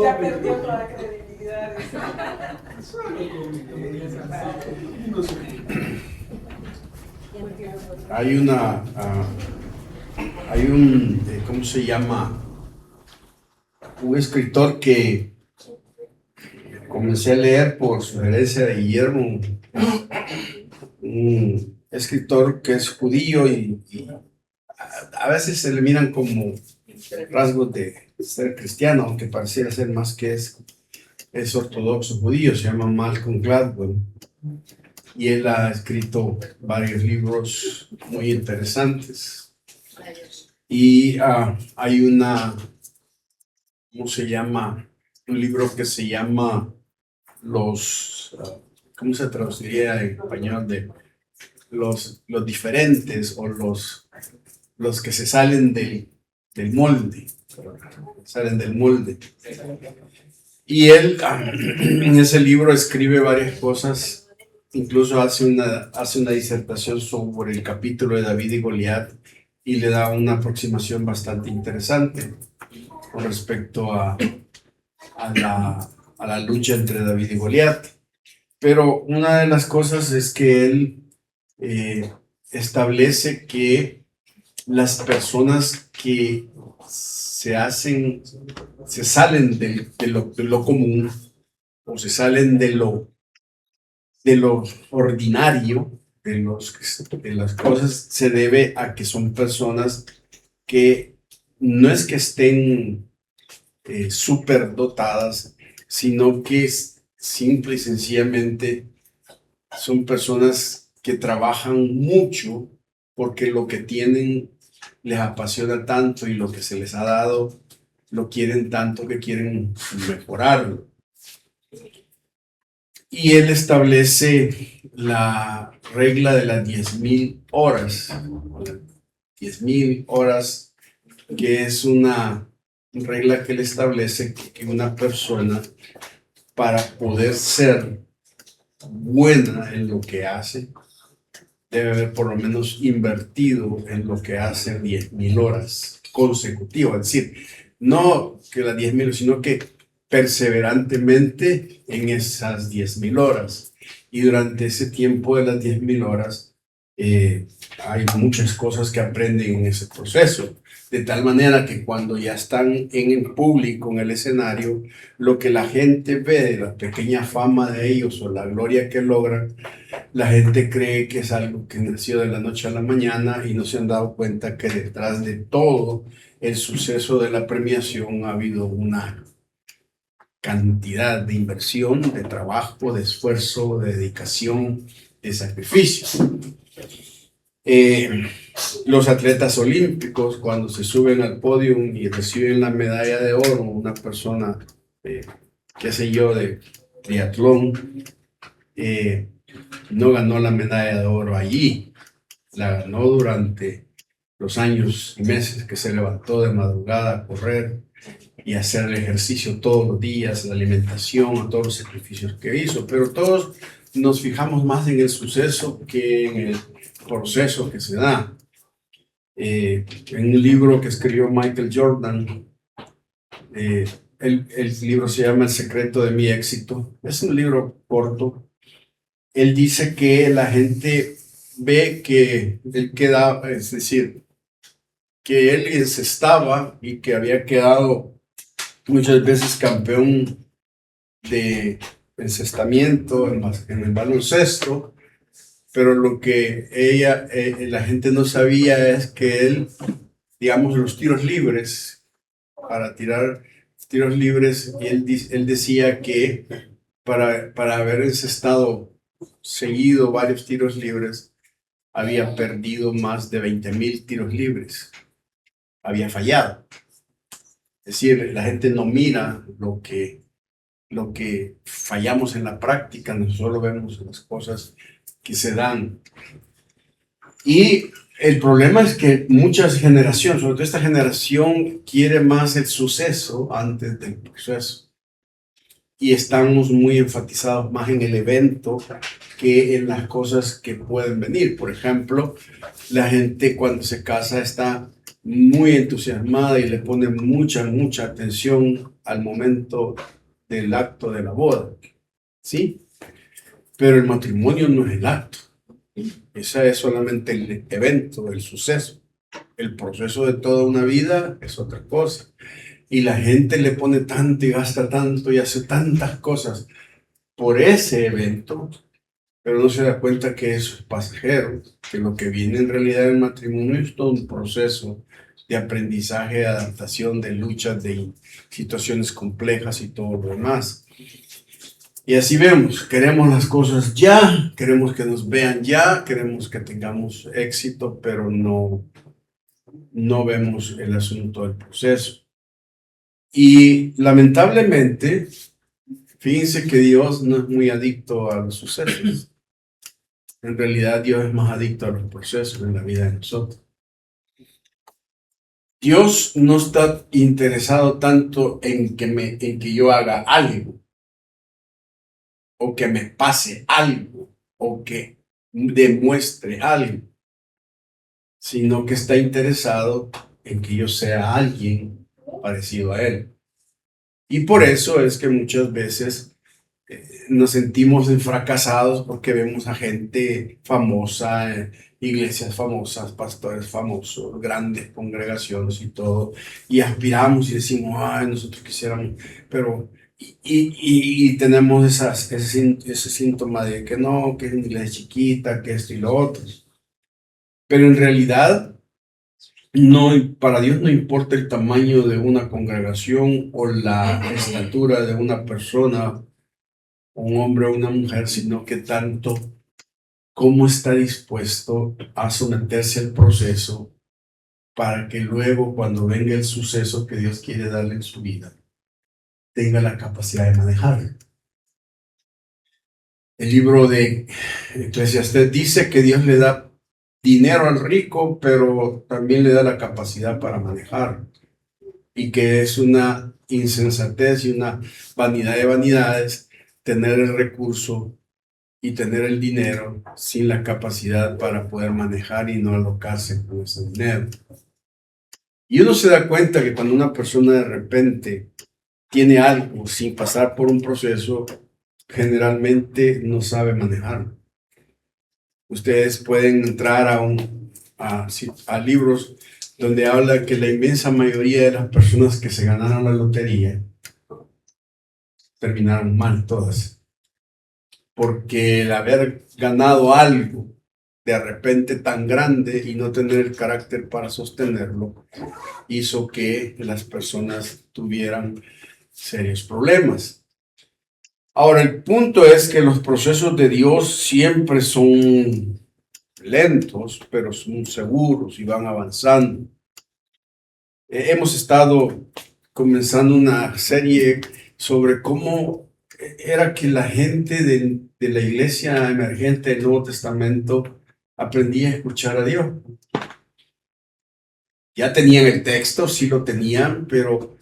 Ya perdió toda credibilidad. Hay una, hay un, ¿cómo se llama? Un escritor que comencé a leer por sugerencia de Guillermo, un escritor que es judío y a veces se le miran como rasgos de ser cristiano, aunque pareciera ser más que es ortodoxo judío, se llama Malcolm Gladwell. Y él ha escrito varios libros muy interesantes. Y hay ¿cómo se llama? Un libro que se llama ¿cómo se traduciría en español? De los diferentes o los que se salen del molde. Salen del molde. Y él en ese libro escribe varias cosas. Incluso hace una disertación sobre el capítulo de David y Goliat y le da una aproximación bastante interesante con respecto a la lucha entre David y Goliat. Pero una de las cosas es que él establece que las personas que se salen de lo común o se salen de lo ordinario, de las cosas, se debe a que son personas que no es que estén súper dotadas, sino que simple y sencillamente son personas que trabajan mucho porque lo que tienen les apasiona tanto y lo que se les ha dado lo quieren tanto que quieren mejorarlo. Y él establece la regla de las 10.000 horas. 10.000 horas, que es una regla que él establece que una persona, para poder ser buena en lo que hace, debe haber por lo menos invertido en lo que hace 10.000 horas consecutivas. Es decir, no que las 10.000, sino que perseverantemente en esas 10.000 horas. Y durante ese tiempo de las 10.000 horas hay muchas cosas que aprenden en ese proceso. De tal manera que cuando ya están en el público, en el escenario, lo que la gente ve de la pequeña fama de ellos o la gloria que logran, la gente cree que es algo que nació de la noche a la mañana y no se han dado cuenta que detrás de todo el suceso de la premiación ha habido una cantidad de inversión, de trabajo, de esfuerzo, de dedicación, de sacrificio. Los atletas olímpicos, cuando se suben al podio y reciben la medalla de oro, una persona, qué sé yo, de triatlón, no ganó la medalla de oro allí, la ganó durante los años y meses que se levantó de madrugada a correr y hacer el ejercicio todos los días, la alimentación, todos los sacrificios que hizo, pero todos nos fijamos más en el suceso que en el proceso que se da. En un libro que escribió Michael Jordan, el libro se llama El secreto de mi éxito, es un libro corto. Él dice que la gente ve que él queda, es decir, que él encestaba y que había quedado muchas veces campeón de encestamiento en el baloncesto, pero lo que la gente no sabía es que él, digamos, los tiros libres, para tirar tiros libres, él decía que para haber encestado seguido varios tiros libres, había perdido más de 20.000 tiros libres, había fallado. Es decir, la gente no mira lo que fallamos en la práctica, nosotros solo vemos las cosas que se dan. Y el problema es que muchas generaciones, sobre todo esta generación, quiere más el suceso antes del proceso. Y estamos muy enfatizados más en el evento que en las cosas que pueden venir. Por ejemplo, la gente cuando se casa está muy entusiasmada y le pone mucha atención al momento del acto de la boda, ¿sí? Pero el matrimonio no es el acto. Ese es solamente el evento, el suceso. El proceso de toda una vida es otra cosa. Y la gente le pone tanto y gasta tanto y hace tantas cosas por ese evento, pero no se da cuenta que eso es pasajero, que lo que viene en realidad del matrimonio es todo un proceso de aprendizaje, de adaptación, de luchas, de situaciones complejas y todo lo demás. Y así vemos, queremos las cosas ya, queremos que nos vean ya, queremos que tengamos éxito, pero no vemos el asunto del proceso. Y lamentablemente, fíjense que Dios no es muy adicto a los sucesos. En realidad, Dios es más adicto a los procesos en la vida de nosotros. Dios no está interesado tanto en que yo haga algo, o que me pase algo, o que demuestre algo, sino que está interesado en que yo sea alguien parecido a Él. Y por eso es que muchas veces nos sentimos fracasados porque vemos a gente famosa, iglesias famosas, pastores famosos, grandes congregaciones y todo, y aspiramos y decimos, ay, nosotros quisiéramos, pero, y tenemos ese síntoma de que no, que es una iglesia chiquita, que esto y lo otro, pero en realidad, no, para Dios no importa el tamaño de una congregación o la estatura de una persona, un hombre o una mujer, sino que tanto cómo está dispuesto a someterse al proceso para que luego, cuando venga el suceso que Dios quiere darle en su vida, tenga la capacidad de manejarlo. El libro de Eclesiastés dice que Dios le da dinero al rico, pero también le da la capacidad para manejarlo, y que es una insensatez y una vanidad de vanidades tener el recurso y tener el dinero sin la capacidad para poder manejar y no alocarse con ese dinero. Y uno se da cuenta que cuando una persona de repente tiene algo sin pasar por un proceso, generalmente no sabe manejarlo. Ustedes pueden entrar a libros donde habla que la inmensa mayoría de las personas que se ganaron la lotería terminaron mal todas, porque el haber ganado algo de repente tan grande y no tener el carácter para sostenerlo hizo que las personas tuvieran serios problemas. Ahora, el punto es que los procesos de Dios siempre son lentos, pero son seguros y van avanzando. Hemos estado comenzando una serie sobre cómo era que la gente de la iglesia emergente del Nuevo Testamento aprendía a escuchar a Dios. Ya tenían el texto, sí lo tenían, pero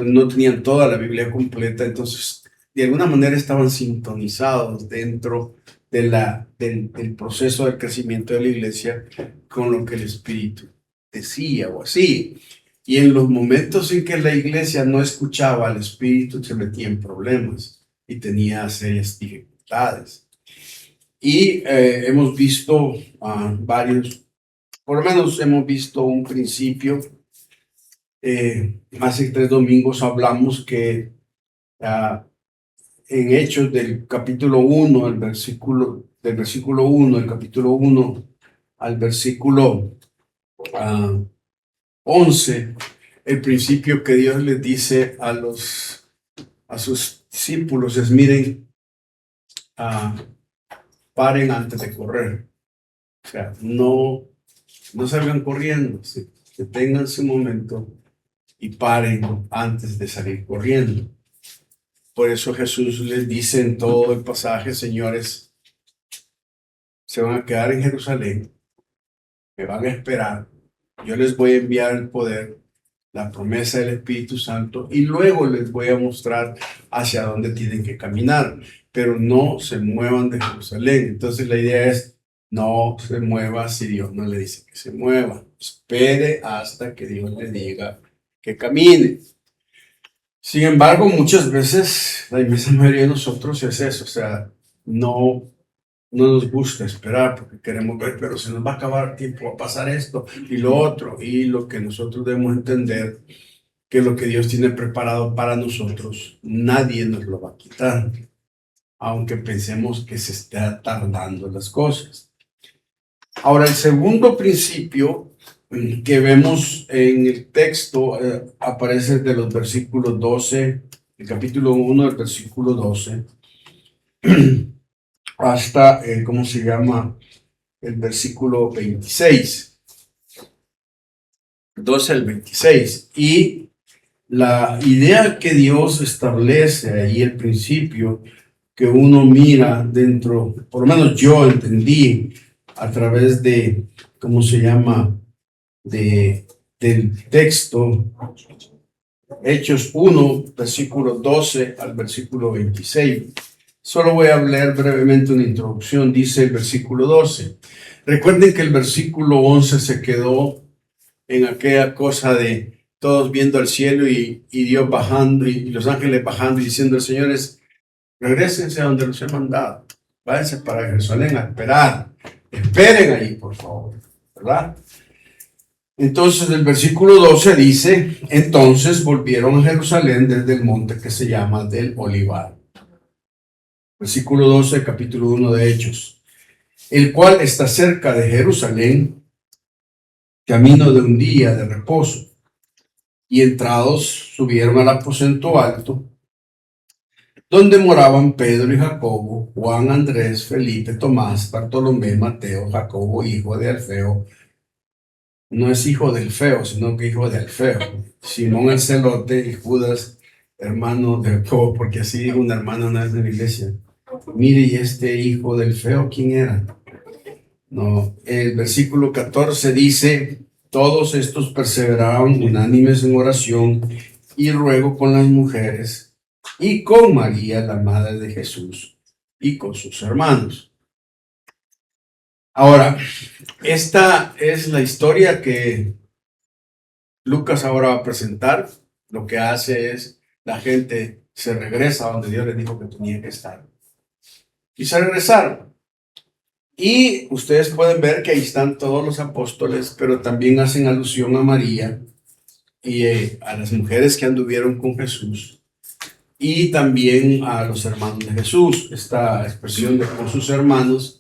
no tenían toda la Biblia completa, entonces de alguna manera estaban sintonizados dentro del proceso del crecimiento de la iglesia con lo que el Espíritu decía o así. Y en los momentos en que la iglesia no escuchaba al Espíritu, se metía en problemas y tenía serias dificultades. Y hemos visto varios, por lo menos hemos visto un principio. Hace 3 domingos hablamos que en Hechos del capítulo 1, del versículo 1, el capítulo 1 al versículo 11, el principio que Dios les dice a sus discípulos es: miren, paren antes de correr. O sea, no salgan corriendo, detengan su momento y paren antes de salir corriendo. Por eso Jesús les dice en todo el pasaje: señores, se van a quedar en Jerusalén, me van a esperar, yo les voy a enviar el poder, la promesa del Espíritu Santo, y luego les voy a mostrar hacia dónde tienen que caminar, pero no se muevan de Jerusalén. Entonces la idea es: No se mueva si Dios no le dice que se mueva. Espere hasta que Dios le diga que camine. Sin embargo, muchas veces la inmensa mayoría de nosotros es eso, o sea, no nos gusta esperar porque queremos ver, pero se nos va a acabar el tiempo, va a pasar esto y lo otro, y lo que nosotros debemos entender, que lo que Dios tiene preparado para nosotros, nadie nos lo va a quitar, aunque pensemos que se está tardando las cosas. Ahora, el segundo principio que vemos en el texto aparece de los versículos 12, el capítulo 1 del versículo 12, hasta, ¿cómo se llama? El versículo 26, 12 al 26. Y la idea que Dios establece ahí, el principio que uno mira dentro, por lo menos yo entendí a través de, ¿cómo se llama? Del texto, Hechos 1, versículo 12 al versículo 26. Solo voy a leer brevemente una introducción. Dice el versículo 12. Recuerden que el versículo 11 se quedó en aquella cosa de todos viendo al cielo y Dios bajando y los ángeles bajando y diciendo, señores, regrésense a donde los he mandado. Váyanse para Jerusalén a esperar. Esperen ahí, por favor. ¿Verdad? Entonces el versículo 12 dice, entonces volvieron a Jerusalén desde el monte que se llama del Olivar. Versículo 12, capítulo 1 de Hechos, el cual está cerca de Jerusalén, camino de un día de reposo. Y entrados subieron al aposento alto, donde moraban Pedro y Jacobo, Juan, Andrés, Felipe, Tomás, Bartolomé, Mateo, Jacobo, hijo de Alfeo. No es hijo del feo, sino que hijo de Alfeo. Simón el celote y Judas, hermano de Jacobo, porque así dijo un hermano una vez en la iglesia. Mire, ¿y este hijo del feo quién era? No, el versículo 14 dice, todos estos perseveraron unánimes en oración y ruego con las mujeres y con María, la madre de Jesús, y con sus hermanos. Ahora, esta es la historia que Lucas ahora va a presentar. Lo que hace es, la gente se regresa a donde Dios les dijo que tenía que estar. Y se regresaron. Y ustedes pueden ver que ahí están todos los apóstoles, pero también hacen alusión a María y a las mujeres que anduvieron con Jesús. Y también a los hermanos de Jesús. Esta expresión de con sus hermanos,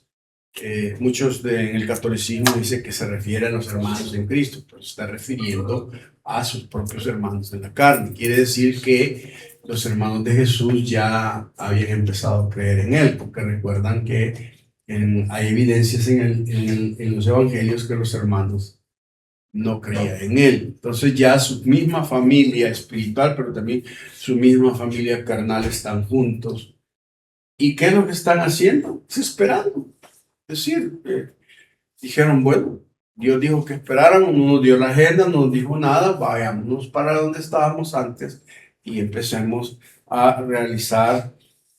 muchos en el catolicismo dicen que se refiere a los hermanos en Cristo, pero se está refiriendo a sus propios hermanos de la carne. Quiere decir que los hermanos de Jesús ya habían empezado a creer en Él, porque recuerdan que hay evidencias en los evangelios que los hermanos no creían en Él. Entonces ya su misma familia espiritual, pero también su misma familia carnal están juntos. ¿Y qué es lo que están haciendo? Es esperando. Es decir, dijeron, bueno, Dios dijo que esperáramos, no nos dio la agenda, no nos dijo nada, vayámonos para donde estábamos antes y empecemos a realizar,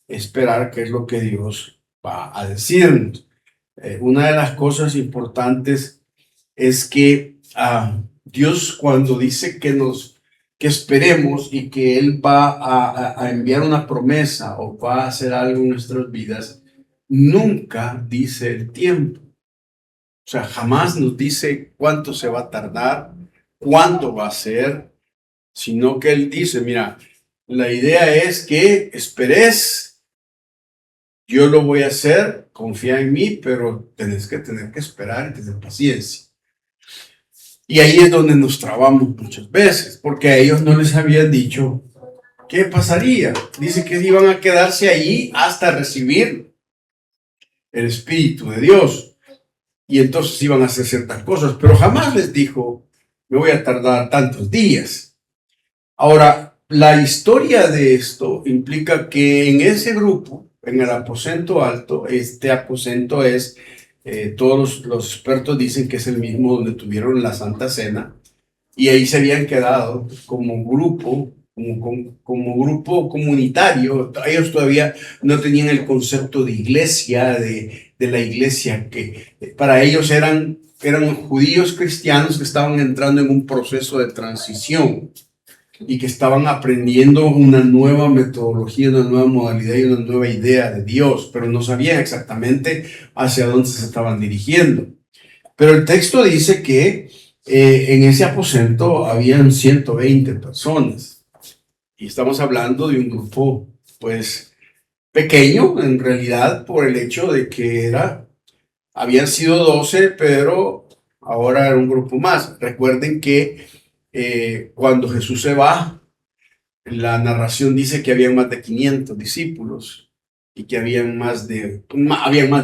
esperar qué es lo que Dios va a decirnos. Una de las cosas importantes es que Dios cuando dice que esperemos y que Él va a enviar una promesa o va a hacer algo en nuestras vidas, nunca dice el tiempo. O sea, jamás nos dice cuánto se va a tardar, cuándo va a ser, sino que Él dice, mira, la idea es que esperes, yo lo voy a hacer, confía en mí, pero tenés que tener que esperar y tener paciencia. Y ahí es donde nos trabamos muchas veces, porque a ellos no les habían dicho qué pasaría. Dice que iban a quedarse allí hasta recibir el Espíritu de Dios. Y entonces iban a hacer ciertas cosas, pero jamás les dijo, me voy a tardar tantos días. Ahora, la historia de esto implica que en ese grupo, en el aposento alto, este aposento es, todos los expertos dicen que es el mismo donde tuvieron la Santa Cena, y ahí se habían quedado como grupo, como grupo comunitario. Ellos todavía no tenían el concepto de iglesia, de de la iglesia, que para ellos eran judíos cristianos que estaban entrando en un proceso de transición y que estaban aprendiendo una nueva metodología, una nueva modalidad y una nueva idea de Dios, pero no sabían exactamente hacia dónde se estaban dirigiendo. Pero el texto dice que en ese aposento habían 120 personas y estamos hablando de un grupo pues pequeño en realidad, por el hecho de que habían sido 12, pero ahora era un grupo más. Recuerden que cuando Jesús se va, la narración dice que habían más de 500 discípulos y que habían más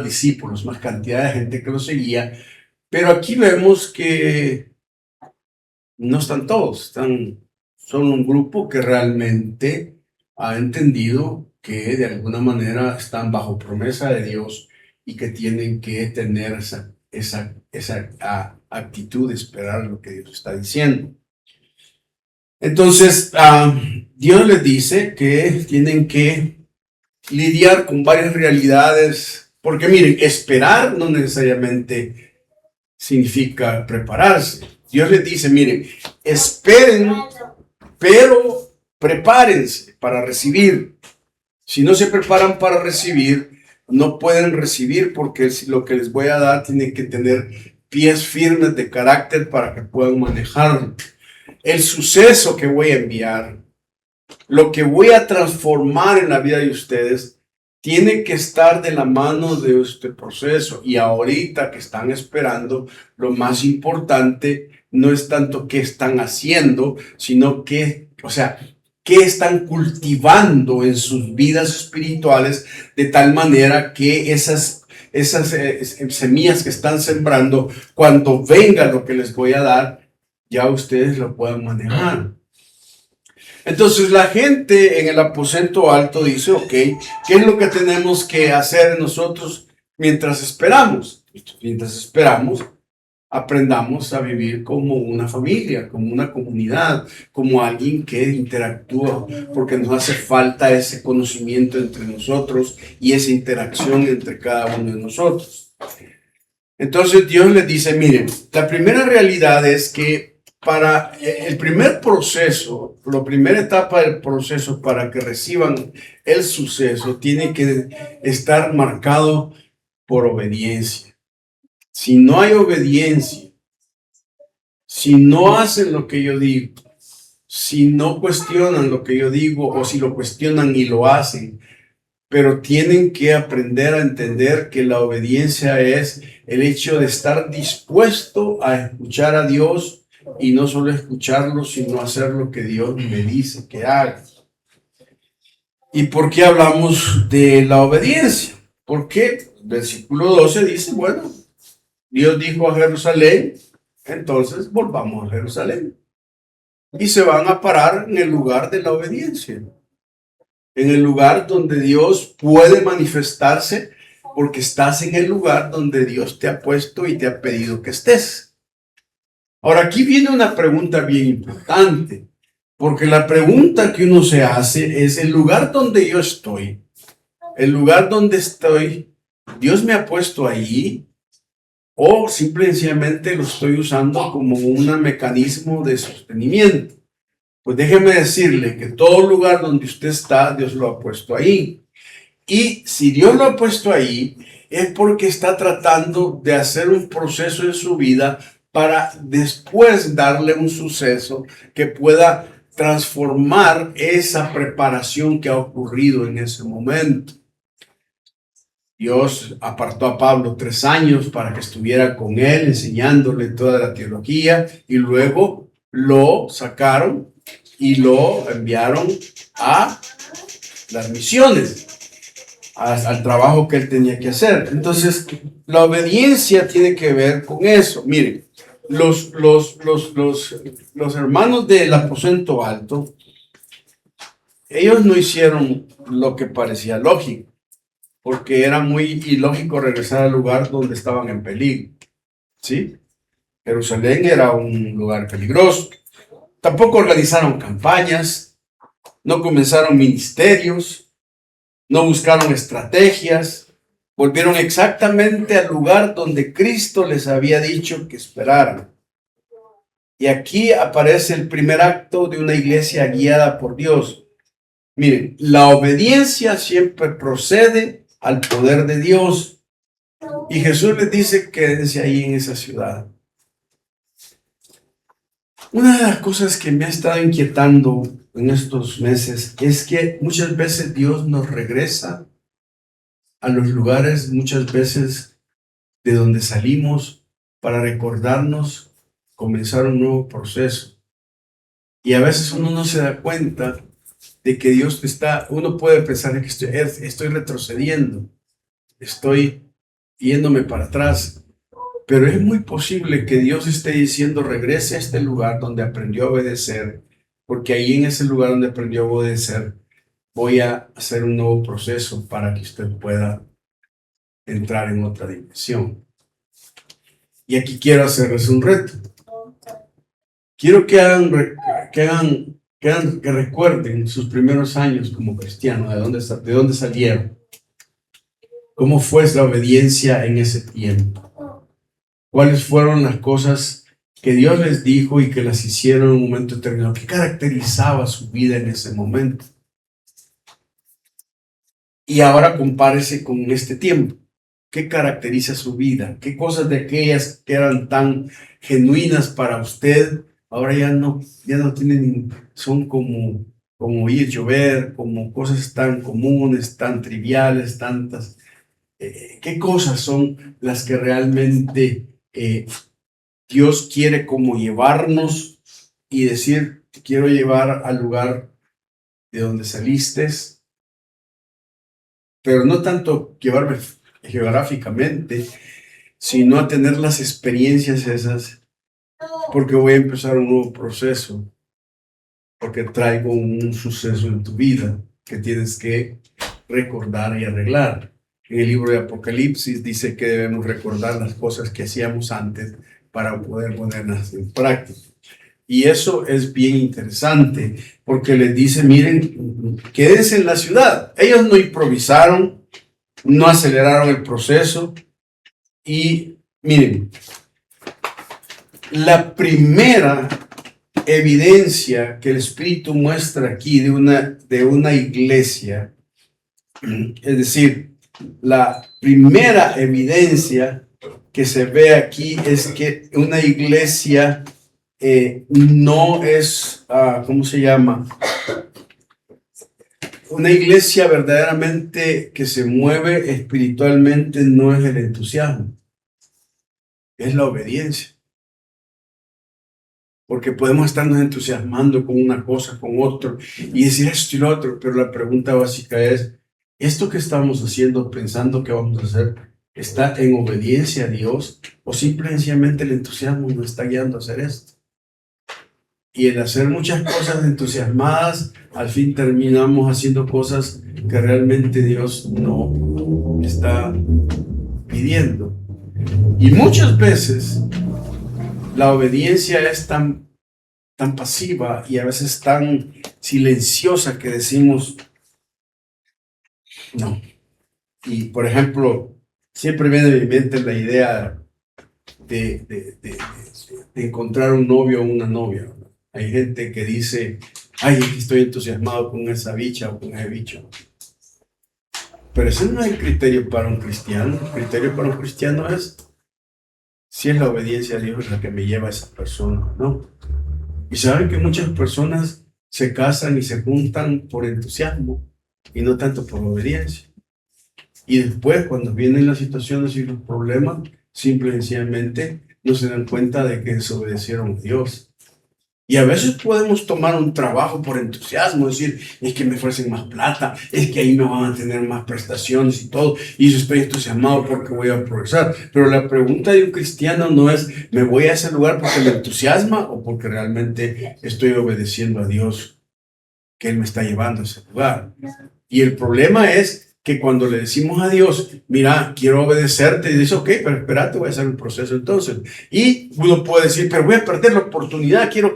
discípulos, más cantidad de gente que lo seguía. Pero aquí vemos que no están todos, son un grupo que realmente ha entendido que de alguna manera están bajo promesa de Dios y que tienen que tener esa actitud de esperar lo que Dios está diciendo. Entonces, Dios les dice que tienen que lidiar con varias realidades, porque miren, esperar no necesariamente significa prepararse. Dios les dice, miren, esperen, pero prepárense para recibir. Si no se preparan para recibir, no pueden recibir, porque lo que les voy a dar tiene que tener pies firmes de carácter para que puedan manejarlo. El suceso que voy a enviar, lo que voy a transformar en la vida de ustedes, tiene que estar de la mano de este proceso. Y ahorita que están esperando, lo más importante no es tanto qué están haciendo, sino qué están cultivando en sus vidas espirituales, de tal manera que esas semillas que están sembrando, cuando venga lo que les voy a dar, ya ustedes lo puedan manejar. Entonces la gente en el aposento alto dice, ok, ¿qué es lo que tenemos que hacer nosotros mientras esperamos? Mientras esperamos, aprendamos a vivir como una familia, como una comunidad, como alguien que interactúa, porque nos hace falta ese conocimiento entre nosotros y esa interacción entre cada uno de nosotros. Entonces Dios les dice, miren, la primera realidad es que para el primer proceso, la primera etapa del proceso para que reciban el suceso, tiene que estar marcado por obediencia. Si no hay obediencia, si no hacen lo que yo digo, si no cuestionan lo que yo digo, o si lo cuestionan y lo hacen, pero tienen que aprender a entender que la obediencia es el hecho de estar dispuesto a escuchar a Dios, y no solo escucharlo, sino hacer lo que Dios me dice que haga. ¿Y por qué hablamos de la obediencia? Porque el versículo 12 dice, bueno, Dios dijo a Jerusalén, entonces volvamos a Jerusalén. Y se van a parar en el lugar de la obediencia, en el lugar donde Dios puede manifestarse, porque estás en el lugar donde Dios te ha puesto y te ha pedido que estés. Ahora, aquí viene una pregunta bien importante, porque la pregunta que uno se hace es: el lugar donde yo estoy, el lugar donde estoy, ¿Dios me ha puesto ahí? ¿O simplemente lo estoy usando como un mecanismo de sostenimiento? Pues déjeme decirle que todo lugar donde usted está, Dios lo ha puesto ahí. Y si Dios lo ha puesto ahí, es porque está tratando de hacer un proceso en su vida para después darle un suceso que pueda transformar esa preparación que ha ocurrido en ese momento. Dios apartó a Pablo 3 años para que estuviera con él, enseñándole toda la teología, y luego lo sacaron y lo enviaron a las misiones, al trabajo que él tenía que hacer. Entonces, la obediencia tiene que ver con eso. Miren, los hermanos del aposento alto, ellos no hicieron lo que parecía lógico, porque era muy ilógico regresar al lugar donde estaban en peligro, ¿sí? Jerusalén era un lugar peligroso. Tampoco organizaron campañas, no comenzaron ministerios, no buscaron estrategias, Volvieron exactamente al lugar donde Cristo les había dicho que esperaran. Y aquí aparece el primer acto de una iglesia guiada por Dios. Miren, la obediencia siempre procede al poder de Dios. Y Jesús les dice: quédense ahí en esa ciudad. Una de las cosas que me ha estado inquietando en estos meses es que muchas veces Dios nos regresa a los lugares, muchas veces de donde salimos, para recordarnos comenzar un nuevo proceso. Y a veces uno no se da cuenta de que Dios uno puede pensar que estoy retrocediendo, estoy yéndome para atrás, pero es muy posible que Dios esté diciendo: regrese a este lugar donde aprendió a obedecer, porque ahí en ese lugar donde aprendió a obedecer voy a hacer un nuevo proceso para que usted pueda entrar en otra dimensión. Y aquí quiero hacerles un reto. Quiero que recuerden sus primeros años como cristianos, de dónde salieron, cómo fue la obediencia en ese tiempo, cuáles fueron las cosas que Dios les dijo y que las hicieron en un momento determinado, qué caracterizaba su vida en ese momento. Y ahora compárese con este tiempo. ¿Qué caracteriza su vida? ¿Qué cosas de aquellas que eran tan genuinas para usted ahora ya no tienen, son como oír llover, como cosas tan comunes, tan triviales, tantas? ¿Qué cosas son las que realmente Dios quiere como llevarnos y decir: te quiero llevar al lugar de donde saliste? Pero no tanto llevarme geográficamente, sino a tener las experiencias esas, porque voy a empezar un nuevo proceso, porque traigo un suceso en tu vida que tienes que recordar y arreglar. En el libro de Apocalipsis dice que debemos recordar las cosas que hacíamos antes para poder ponerlas en práctica. Y eso es bien interesante, porque les dice: miren, quédense en la ciudad. Ellos no improvisaron, no aceleraron el proceso. Y miren, la primera evidencia que el Espíritu muestra aquí de una iglesia, es decir, la primera evidencia que se ve aquí es que una iglesia no es, ¿cómo se llama? Una iglesia verdaderamente que se mueve espiritualmente no es el entusiasmo, es la obediencia. Porque podemos estarnos entusiasmando con una cosa, con otro, y decir esto y lo otro, pero la pregunta básica es: ¿esto que estamos haciendo, pensando que vamos a hacer, está en obediencia a Dios? ¿O simplemente el entusiasmo nos está guiando a hacer esto? Y el hacer muchas cosas entusiasmadas, al fin terminamos haciendo cosas que realmente Dios no está pidiendo. Y muchas veces la obediencia es tan pasiva y a veces tan silenciosa que decimos no. Y por ejemplo, siempre viene a mi mente la idea de encontrar un novio o una novia, ¿verdad? Hay gente que dice: ay, estoy entusiasmado con esa bicha o con ese bicho. Pero ese no es el criterio para un cristiano. El criterio para un cristiano es si es la obediencia a Dios la que me lleva a esa persona, ¿no? Y saben que muchas personas se casan y se juntan por entusiasmo y no tanto por obediencia. Y después, cuando vienen las situaciones y los problemas, simple y sencillamente no se dan cuenta de que desobedecieron a Dios. Y a veces podemos tomar un trabajo por entusiasmo, decir: es que me ofrecen más plata, es que ahí me van a tener más prestaciones y todo, y yo estoy entusiasmado porque voy a progresar. Pero la pregunta de un cristiano no es: ¿me voy a ese lugar porque me entusiasma o porque realmente estoy obedeciendo a Dios, que Él me está llevando a ese lugar? Y el problema es que cuando le decimos a Dios: mira, quiero obedecerte, y dice: ok, pero espérate, voy a hacer un proceso entonces. Y uno puede decir: pero voy a perder la oportunidad, quiero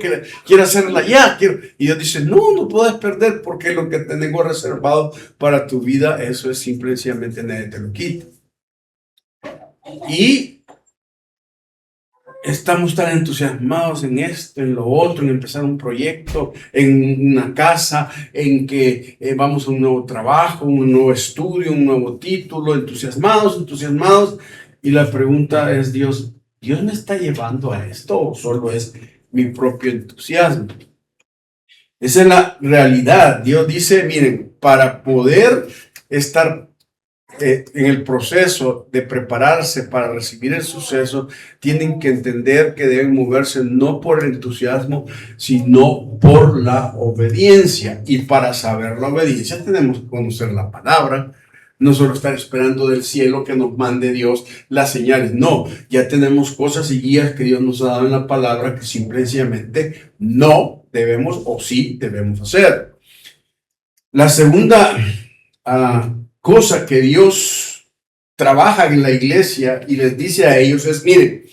hacerla ya. Y Dios dice: no puedes perder, porque lo que tengo reservado para tu vida, eso es simplemente nadie te lo quita. Y estamos tan entusiasmados en esto, en lo otro, en empezar un proyecto, en una casa, en que vamos a un nuevo trabajo, un nuevo estudio, un nuevo título, entusiasmados, entusiasmados. Y la pregunta es, ¿Dios me está llevando a esto o solo es mi propio entusiasmo? Esa es la realidad. Dios dice, miren, para poder estar en el proceso de prepararse para recibir el suceso, tienen que entender que deben moverse no por el entusiasmo, sino por la obediencia. Y para saber la obediencia tenemos que conocer la palabra, no solo estar esperando del cielo que nos mande Dios las señales. No, ya tenemos cosas y guías que Dios nos ha dado en la palabra que simplemente no debemos o sí debemos hacer. La segunda cosa que Dios trabaja en la iglesia y les dice a ellos es, miren,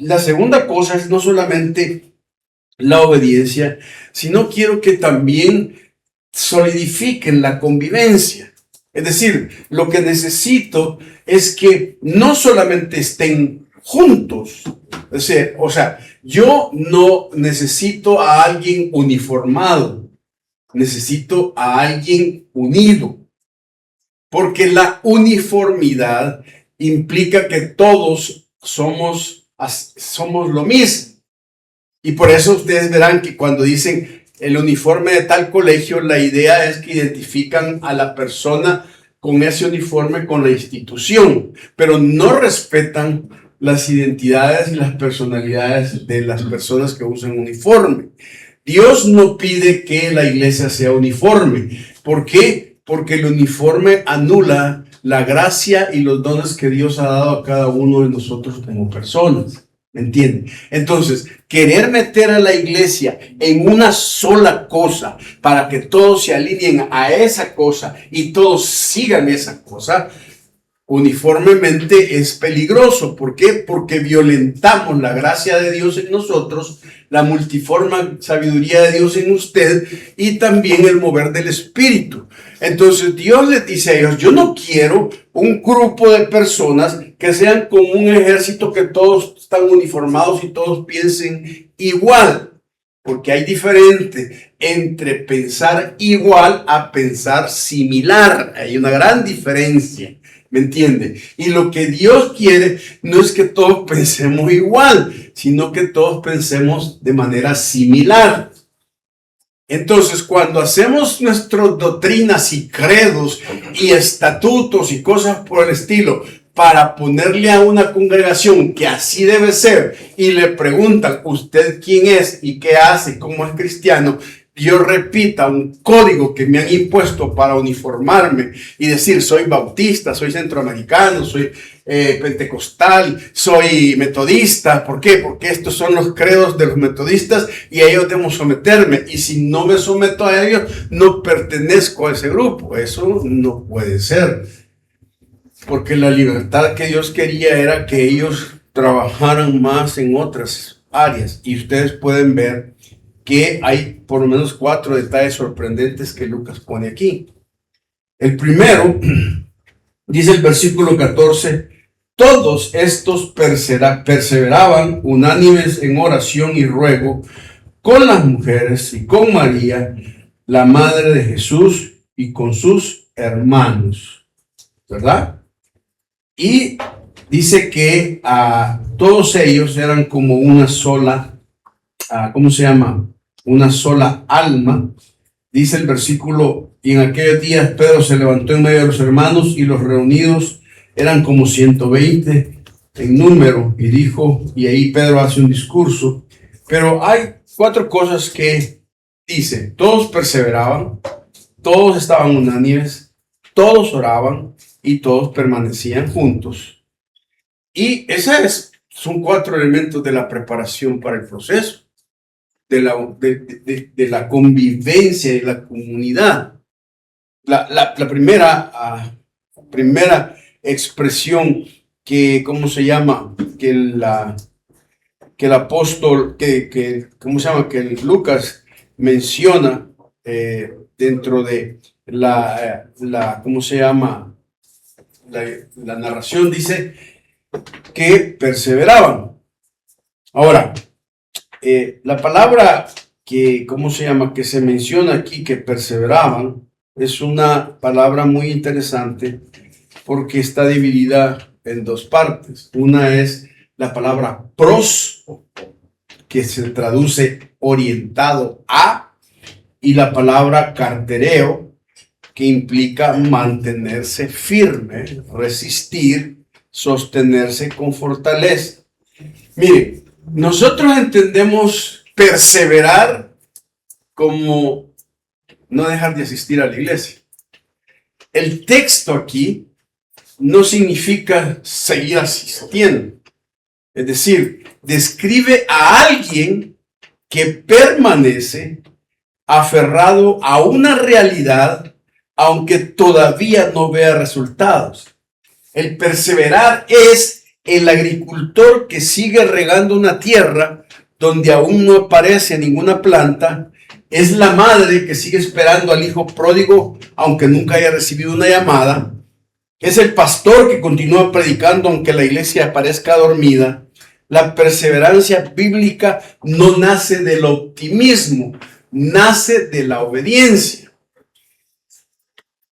la segunda cosa es no solamente la obediencia, sino quiero que también solidifiquen la convivencia. Es decir, lo que necesito es que no solamente estén juntos, o sea, yo no necesito a alguien uniformado, necesito a alguien unido. Porque la uniformidad implica que todos somos lo mismo. Y por eso ustedes verán que cuando dicen el uniforme de tal colegio, la idea es que identifican a la persona con ese uniforme, con la institución, pero no respetan las identidades y las personalidades de las personas que usan uniforme. Dios no pide que la iglesia sea uniforme. ¿Por qué? Porque el uniforme anula la gracia y los dones que Dios ha dado a cada uno de nosotros como personas. ¿Me entienden? Entonces, querer meter a la iglesia en una sola cosa para que todos se alineen a esa cosa y todos sigan esa cosa, uniformemente es peligroso. ¿Por qué? Porque violentamos la gracia de Dios en nosotros, la multiforme sabiduría de Dios en usted y también el mover del Espíritu. Entonces Dios les dice a ellos, yo no quiero un grupo de personas que sean como un ejército que todos están uniformados y todos piensen igual. Porque hay diferente entre pensar igual a pensar similar. Hay una gran diferencia. ¿Me entiende? Y lo que Dios quiere no es que todos pensemos igual, sino que todos pensemos de manera similar. Entonces, cuando hacemos nuestras doctrinas y credos y estatutos y cosas por el estilo para ponerle a una congregación que así debe ser y le preguntan, ¿usted quién es y qué hace, cómo es cristiano? Yo repita un código que me han impuesto para uniformarme y decir, soy bautista, soy centroamericano, soy pentecostal, soy metodista. ¿Por qué? Porque estos son los credos de los metodistas y a ellos debo someterme. Y si no me someto a ellos, no pertenezco a ese grupo. Eso no puede ser. Porque la libertad que Dios quería era que ellos trabajaran más en otras áreas. Y ustedes pueden ver que hay por lo menos 4 detalles sorprendentes que Lucas pone aquí. El primero, dice el versículo 14, todos estos perseveraban unánimes en oración y ruego con las mujeres y con María, la madre de Jesús, y con sus hermanos, ¿verdad? Y dice que todos ellos eran como una sola, ¿cómo se llama? Una sola alma. Dice el versículo, y en aquellos días Pedro se levantó en medio de los hermanos y los reunidos eran como 120 en número y dijo, y ahí Pedro hace un discurso, pero hay 4 cosas que dice, todos perseveraban, todos estaban unánimes, todos oraban y todos permanecían juntos. Y son 4 elementos de la preparación para el proceso. De la convivencia y la comunidad. La primera expresión que, ¿cómo se llama? Que el apóstol, ¿cómo se llama? Que Lucas menciona dentro de ¿cómo se llama? La narración dice que perseveraban. Ahora, la palabra ¿cómo se llama? Que se menciona aquí, que perseveraban, es una palabra muy interesante porque está dividida en dos partes. Una es la palabra pros, que se traduce orientado a, y la palabra cartereo, que implica mantenerse firme, resistir, sostenerse con fortaleza. Mire, nosotros entendemos perseverar como no dejar de asistir a la iglesia. El texto aquí no significa seguir asistiendo. Es decir, describe a alguien que permanece aferrado a una realidad aunque todavía no vea resultados. El perseverar es el agricultor que sigue regando una tierra donde aún no aparece ninguna planta. Es la madre que sigue esperando al hijo pródigo aunque nunca haya recibido una llamada. Es el pastor que continúa predicando aunque la iglesia parezca dormida. La perseverancia bíblica no nace del optimismo, nace de la obediencia.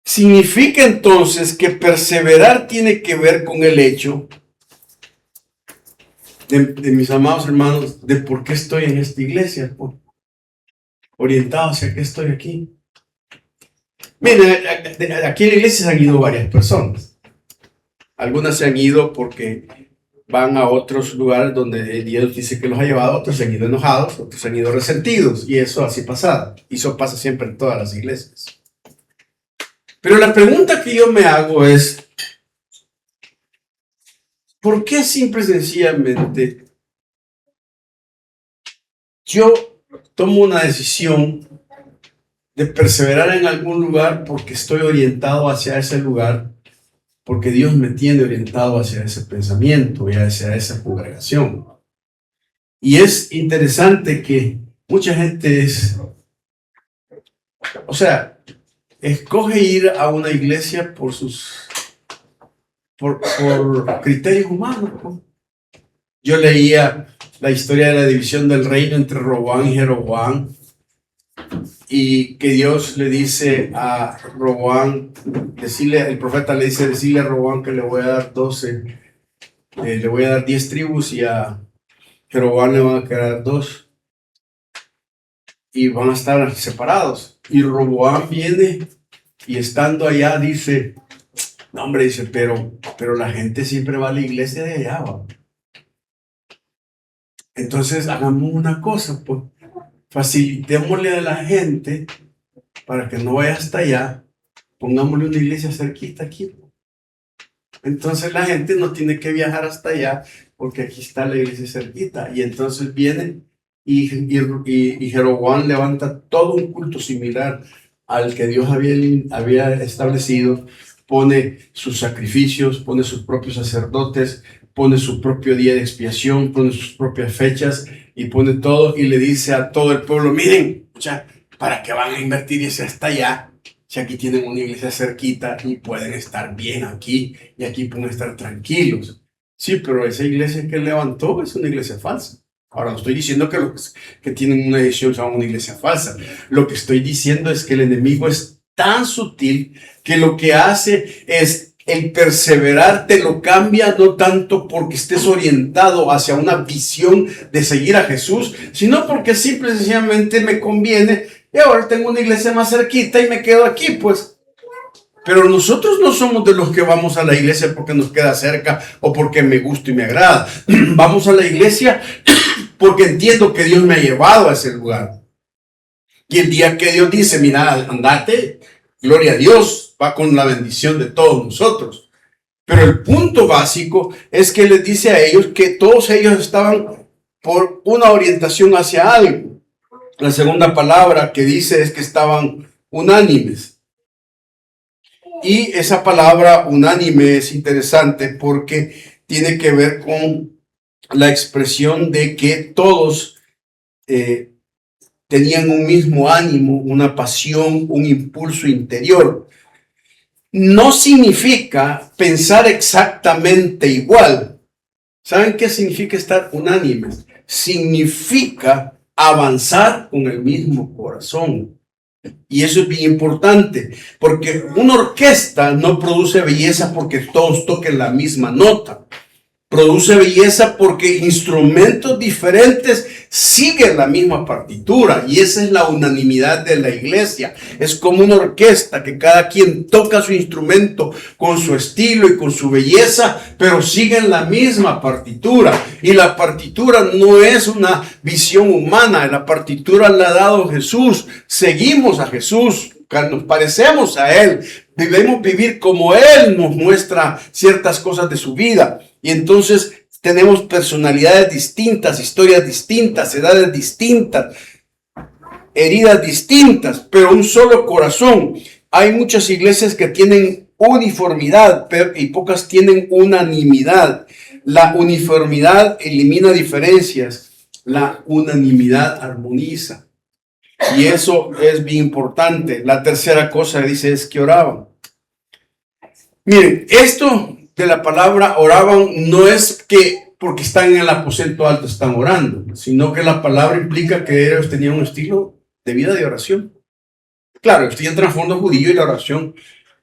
Significa entonces que perseverar tiene que ver con el hecho de mis amados hermanos, de por qué estoy en esta iglesia, orientado hacia qué estoy aquí. Miren, aquí en la iglesia se han ido varias personas. Algunas se han ido porque van a otros lugares donde Dios dice que los ha llevado, otros se han ido enojados, otros se han ido resentidos, y eso así pasa, y eso pasa siempre en todas las iglesias. Pero la pregunta que yo me hago es, ¿por qué simple y sencillamente yo tomo una decisión de perseverar en algún lugar porque estoy orientado hacia ese lugar, porque Dios me tiene orientado hacia ese pensamiento y hacia esa congregación? Y es interesante que mucha gente escoge ir a una iglesia por criterios humanos. Yo leía la historia de la división del reino entre Roboam y Jeroboam, y que Dios le dice a Roboam, el profeta le dice, decirle a Roboam que le voy a dar 12, le voy a dar 10 tribus, y a Jeroboam le van a quedar 2, y van a estar separados. Y Roboam viene y estando allá dice, no hombre, dice, pero la gente siempre va a la iglesia de allá, ¿va? Entonces hagamos una cosa, pues facilitémosle a la gente para que no vaya hasta allá, pongámosle una iglesia cerquita aquí. Entonces la gente no tiene que viajar hasta allá porque aquí está la iglesia cerquita. Y entonces vienen y Jeroboam levanta todo un culto similar al que Dios había establecido. Pone sus sacrificios, pone sus propios sacerdotes, pone su propio día de expiación, pone sus propias fechas y pone todo, y le dice a todo el pueblo, miren, ¿para qué van a invertir ese hasta allá? Si aquí tienen una iglesia cerquita y pueden estar bien aquí, y aquí pueden estar tranquilos. Sí, pero esa iglesia que él levantó es una iglesia falsa. Ahora, no estoy diciendo que los que tienen una edición son una iglesia falsa. Lo que estoy diciendo es que el enemigo es tan sutil que lo que hace es el perseverar te lo cambia, no tanto porque estés orientado hacia una visión de seguir a Jesús, sino porque simple y sencillamente me conviene y ahora tengo una iglesia más cerquita y me quedo aquí, pues. Pero nosotros no somos de los que vamos a la iglesia porque nos queda cerca o porque me gusta y me agrada. Vamos a la iglesia porque entiendo que Dios me ha llevado a ese lugar. Y el día que Dios dice, mira, andate, gloria a Dios, va con la bendición de todos nosotros. Pero el punto básico es que les dice a ellos que todos ellos estaban por una orientación hacia algo. La segunda palabra que dice es que estaban unánimes. Y esa palabra unánime es interesante porque tiene que ver con la expresión de que todos tenían un mismo ánimo, una pasión, un impulso interior. No significa pensar exactamente igual, ¿Saben qué significa estar unánimes? Significa avanzar con el mismo corazón. Y eso es bien importante, porque una orquesta no produce belleza porque todos toquen la misma nota. Produce belleza porque instrumentos diferentes siguen la misma partitura, y esa es la unanimidad de la iglesia. Es como una orquesta que cada quien toca su instrumento con su estilo y con su belleza, pero siguen la misma partitura. Y la partitura no es una visión humana, la partitura la ha dado Jesús. Seguimos a Jesús, nos parecemos a Él, debemos vivir como Él nos muestra ciertas cosas de su vida. Y entonces tenemos personalidades distintas, historias distintas, edades distintas, heridas distintas, pero un solo corazón. Hay muchas iglesias que tienen uniformidad, y pocas tienen unanimidad. La uniformidad elimina diferencias, la unanimidad armoniza. Y eso es bien importante. La tercera cosa que dice es que oraban. Miren, esto de la palabra oraban no es que porque están en el aposento alto están orando, sino que la palabra implica que ellos tenían un estilo de vida de oración. Claro, estoy en trasfondo judío y la oración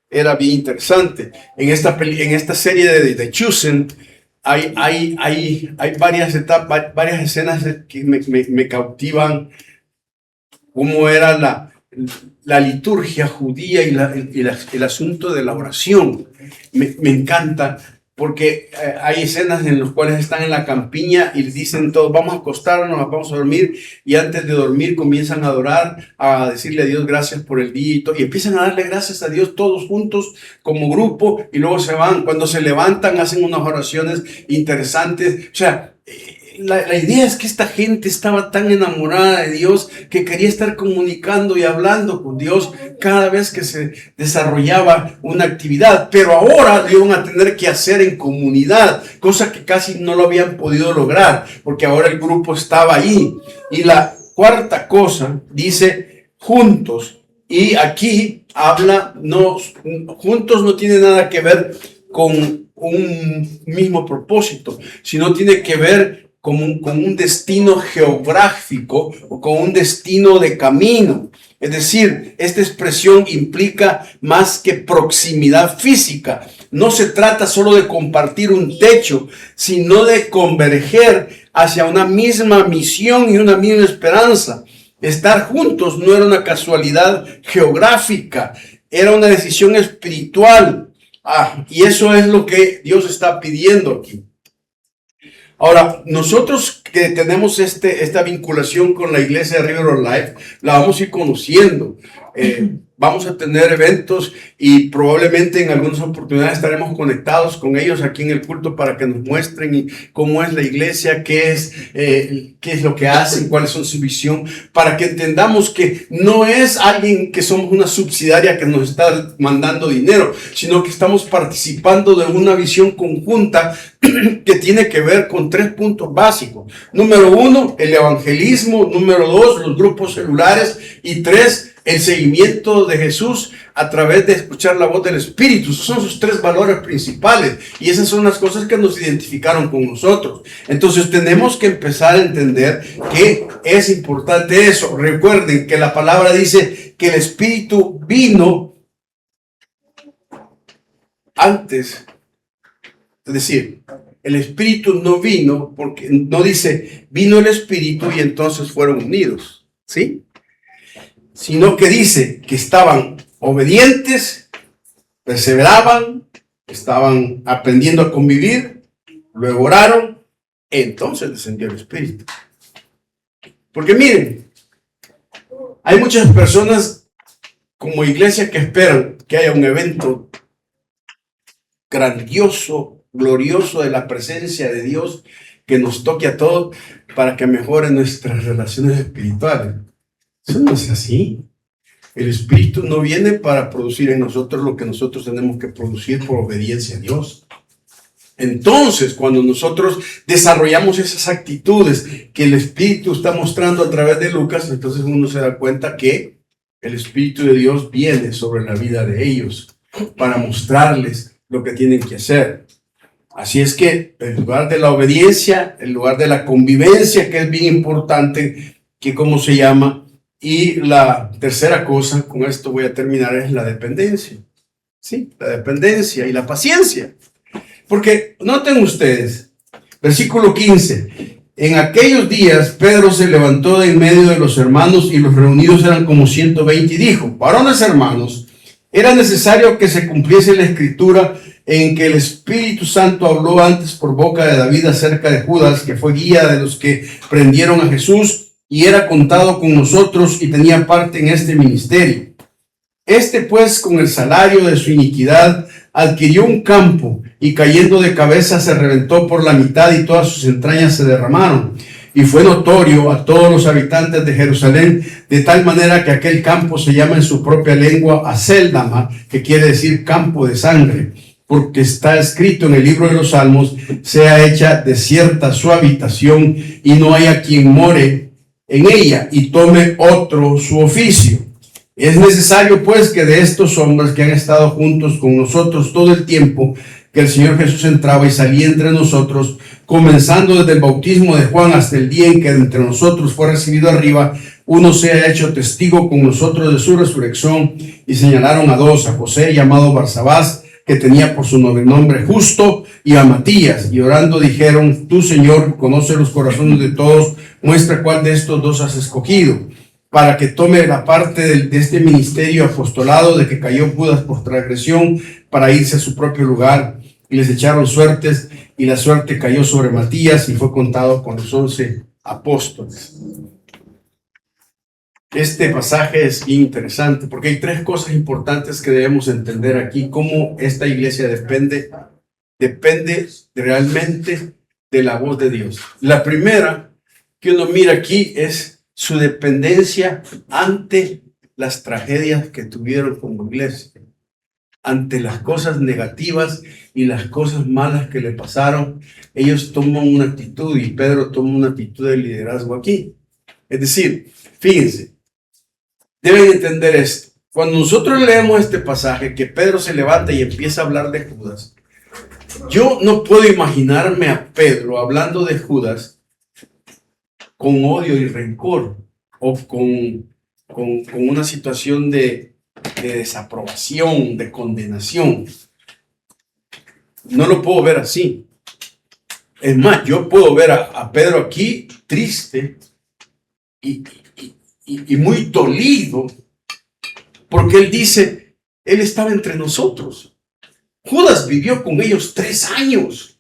era bien interesante. En esta serie de Chosen hay varias etapas, varias escenas que me cautivan. Cómo era la liturgia judía y el asunto de la oración. Me encanta porque hay escenas en las cuales están en la campiña y dicen todos, vamos a acostarnos, vamos a dormir, y antes de dormir comienzan a adorar, a decirle a Dios gracias por el día y empiezan a darle gracias a Dios todos juntos como grupo, y luego se van. Cuando se levantan hacen unas oraciones interesantes. O sea, la idea es que esta gente estaba tan enamorada de Dios que quería estar comunicando y hablando con Dios cada vez que se desarrollaba una actividad, pero ahora lo iban a tener que hacer en comunidad, cosa que casi no lo habían podido lograr, porque ahora el grupo estaba ahí. Y la cuarta cosa dice juntos, y aquí habla, juntos no tiene nada que ver con un mismo propósito, sino tiene que ver con un destino geográfico o con un destino de camino. Es decir, esta expresión implica más que proximidad física. No se trata solo de compartir un techo, sino de converger hacia una misma misión y una misma esperanza. Estar juntos no era una casualidad geográfica, era una decisión espiritual. Y eso es lo que Dios está pidiendo aquí. Ahora, nosotros que tenemos esta vinculación con la iglesia de River of Life, la vamos a ir conociendo. Vamos a tener eventos y probablemente en algunas oportunidades estaremos conectados con ellos aquí en el culto para que nos muestren cómo es la iglesia, qué es lo que hacen, cuál es su visión, para que entendamos que no es alguien que somos una subsidiaria que nos está mandando dinero, sino que estamos participando de una visión conjunta que tiene que ver con 3 puntos básicos. Número 1, el evangelismo. Número 2, los grupos celulares. Y 3, el seguimiento de Jesús a través de escuchar la voz del Espíritu. Esos son sus 3 valores principales. Y esas son las cosas que nos identificaron con nosotros. Entonces tenemos que empezar a entender que es importante eso. Recuerden que la palabra dice que el Espíritu vino antes. Es decir, el Espíritu no vino porque no dice vino el Espíritu y entonces fueron unidos, ¿sí? Sino que dice que estaban obedientes, perseveraban, estaban aprendiendo a convivir, luego oraron, entonces descendió el Espíritu. Porque miren, hay muchas personas como iglesia que esperan que haya un evento grandioso, glorioso de la presencia de Dios que nos toque a todos para que mejoren nuestras relaciones espirituales. Eso no es así. El Espíritu no viene para producir en nosotros lo que nosotros tenemos que producir por obediencia a Dios. Entonces, cuando nosotros desarrollamos esas actitudes que el Espíritu está mostrando a través de Lucas, entonces uno se da cuenta que el Espíritu de Dios viene sobre la vida de ellos para mostrarles lo que tienen que hacer. Así es que el lugar de la obediencia, el lugar de la convivencia, que es bien importante, que cómo se llama. Y la tercera cosa, con esto voy a terminar, es la dependencia. Sí, la dependencia y la paciencia. Porque noten ustedes, versículo 15. En aquellos días Pedro se levantó de en medio de los hermanos y los reunidos eran como 120 y dijo: varones hermanos, era necesario que se cumpliese la escritura en que el Espíritu Santo habló antes por boca de David acerca de Judas, que fue guía de los que prendieron a Jesús y era contado con nosotros y tenía parte en este ministerio. Este pues, con el salario de su iniquidad, adquirió un campo y cayendo de cabeza se reventó por la mitad y todas sus entrañas se derramaron. Y fue notorio a todos los habitantes de Jerusalén, de tal manera que aquel campo se llama en su propia lengua Aceldama, que quiere decir campo de sangre, porque está escrito en el libro de los Salmos: sea hecha desierta su habitación y no haya quien more en ella y tome otro su oficio. Es necesario pues que de estos hombres que han estado juntos con nosotros todo el tiempo que el Señor Jesús entraba y salía entre nosotros, comenzando desde el bautismo de Juan hasta el día en que entre nosotros fue recibido arriba, uno sea hecho testigo con nosotros de su resurrección. Y señalaron a dos: a José llamado Barsabás, que tenía por su nombre Justo, y a Matías, y orando dijeron: tú, Señor, conoce los corazones de todos, muestra cuál de estos dos has escogido, para que tome la parte de este ministerio apostolado de que cayó Judas por transgresión, para irse a su propio lugar. Y les echaron suertes, y la suerte cayó sobre Matías, y fue contado con los 11 apóstoles. Este pasaje es interesante porque hay tres cosas importantes que debemos entender aquí: cómo esta iglesia depende realmente de la voz de Dios. La primera que uno mira aquí es su dependencia ante las tragedias que tuvieron como iglesia, ante las cosas negativas y las cosas malas que le pasaron. Ellos toman una actitud, y Pedro toma una actitud de liderazgo aquí. Es decir, fíjense, deben entender esto. Cuando nosotros leemos este pasaje, que Pedro se levanta y empieza a hablar de Judas, yo no puedo imaginarme a Pedro hablando de Judas con odio y rencor, o con una situación de desaprobación, de condenación. No lo puedo ver así. Es más, yo puedo ver a Pedro aquí triste y muy dolido, porque él dice: él estaba entre nosotros. Judas vivió con ellos 3 años.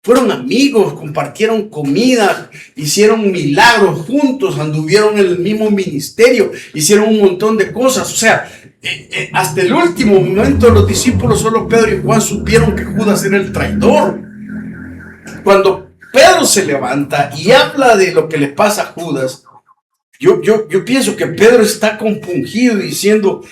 Fueron amigos, compartieron comida, hicieron milagros juntos, anduvieron en el mismo ministerio, hicieron un montón de cosas. O sea, hasta el último momento los discípulos, solo Pedro y Juan, supieron que Judas era el traidor. Cuando Pedro se levanta y habla de lo que le pasa a Judas, yo pienso que Pedro está compungido diciendo: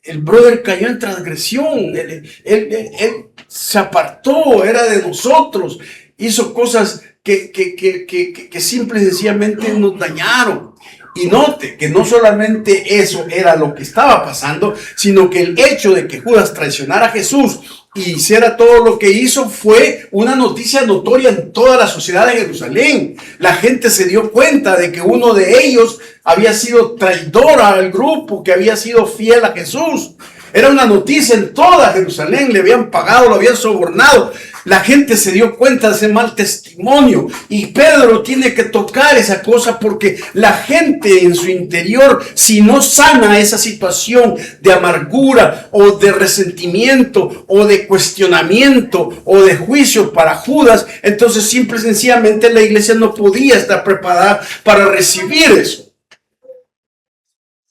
el brother cayó en transgresión, él se apartó, era de nosotros, hizo cosas que simple y sencillamente nos dañaron. Y note que no solamente eso era lo que estaba pasando, sino que el hecho de que Judas traicionara a Jesús y hiciera todo lo que hizo fue una noticia notoria en toda la sociedad de Jerusalén. La gente se dio cuenta de que uno de ellos había sido traidor al grupo, que había sido fiel a Jesús. Era una noticia en toda Jerusalén, le habían pagado, lo habían sobornado. La gente se dio cuenta de ese mal testimonio, y Pedro tiene que tocar esa cosa, porque la gente en su interior, si no sana esa situación de amargura o de resentimiento o de cuestionamiento o de juicio para Judas, entonces simple y sencillamente la iglesia no podía estar preparada para recibir eso.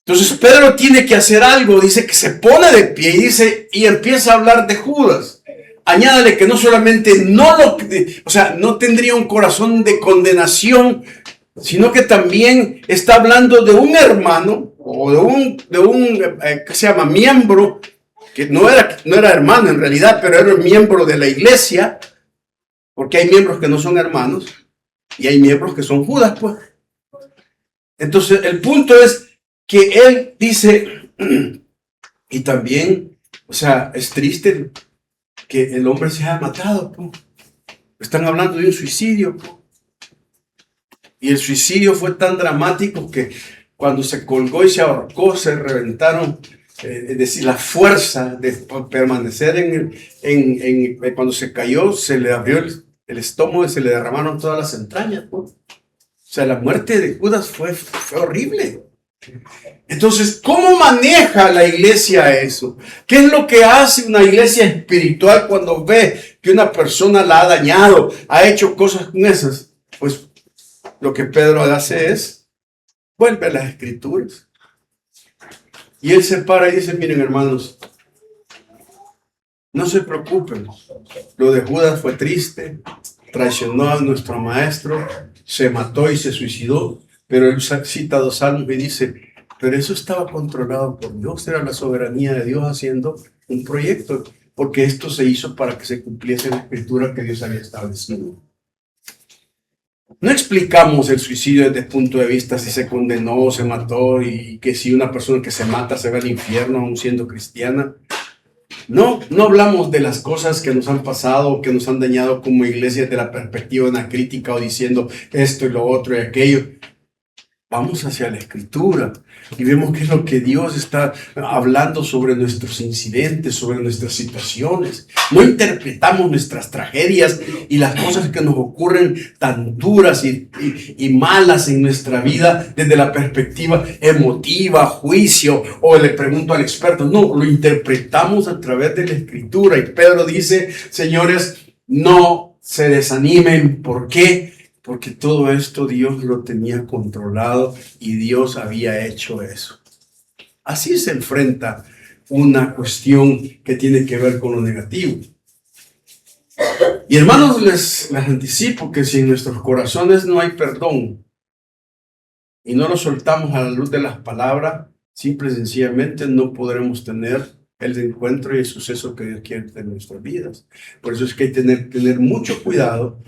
Entonces Pedro tiene que hacer algo. Dice que se pone de pie y empieza a hablar de Judas. Añádale que no solamente no tendría un corazón de condenación, sino que también está hablando de un hermano o de un que se llama miembro, que no era hermano en realidad, pero era un miembro de la iglesia, porque hay miembros que no son hermanos y hay miembros que son Judas, pues. Entonces el punto es que él dice, y también, es triste que el hombre se haya matado. Po. Están hablando de un suicidio. Po. Y el suicidio fue tan dramático que cuando se colgó y se ahorcó, se reventaron, es decir, la fuerza de permanecer cuando se cayó, se le abrió el estómago y se le derramaron todas las entrañas. Po. O sea, la muerte de Judas fue horrible. Entonces, ¿cómo maneja la iglesia eso? ¿Qué es lo que hace una iglesia espiritual cuando ve que una persona la ha dañado, ha hecho cosas con esas? Pues lo que Pedro hace es, vuelve a las escrituras. Y él se para y dice, miren hermanos, no se preocupen. Lo de Judas fue triste, traicionó a nuestro maestro, se mató y se suicidó. Pero él cita 2 salmos y dice, pero eso estaba controlado por Dios, era la soberanía de Dios haciendo un proyecto, porque esto se hizo para que se cumpliese la escritura que Dios había establecido. No explicamos el suicidio desde el punto de vista si se condenó o se mató y que si una persona que se mata se va al infierno aún siendo cristiana. No hablamos de las cosas que nos han pasado, que nos han dañado como iglesia desde la perspectiva de una crítica o diciendo esto y lo otro y aquello. Vamos hacia la escritura y vemos qué es lo que Dios está hablando sobre nuestros incidentes, sobre nuestras situaciones. No interpretamos nuestras tragedias y las cosas que nos ocurren tan duras y malas en nuestra vida desde la perspectiva emotiva, juicio, o le pregunto al experto. No, lo interpretamos a través de la escritura. Y Pedro dice, señores, no se desanimen. ¿Por qué? Porque todo esto Dios lo tenía controlado y Dios había hecho eso. Así se enfrenta una cuestión que tiene que ver con lo negativo. Y hermanos, les anticipo que si en nuestros corazones no hay perdón y no lo soltamos a la luz de las palabras, simple y sencillamente no podremos tener el encuentro y el suceso que Dios quiere en nuestras vidas. Por eso es que hay que tener mucho cuidado.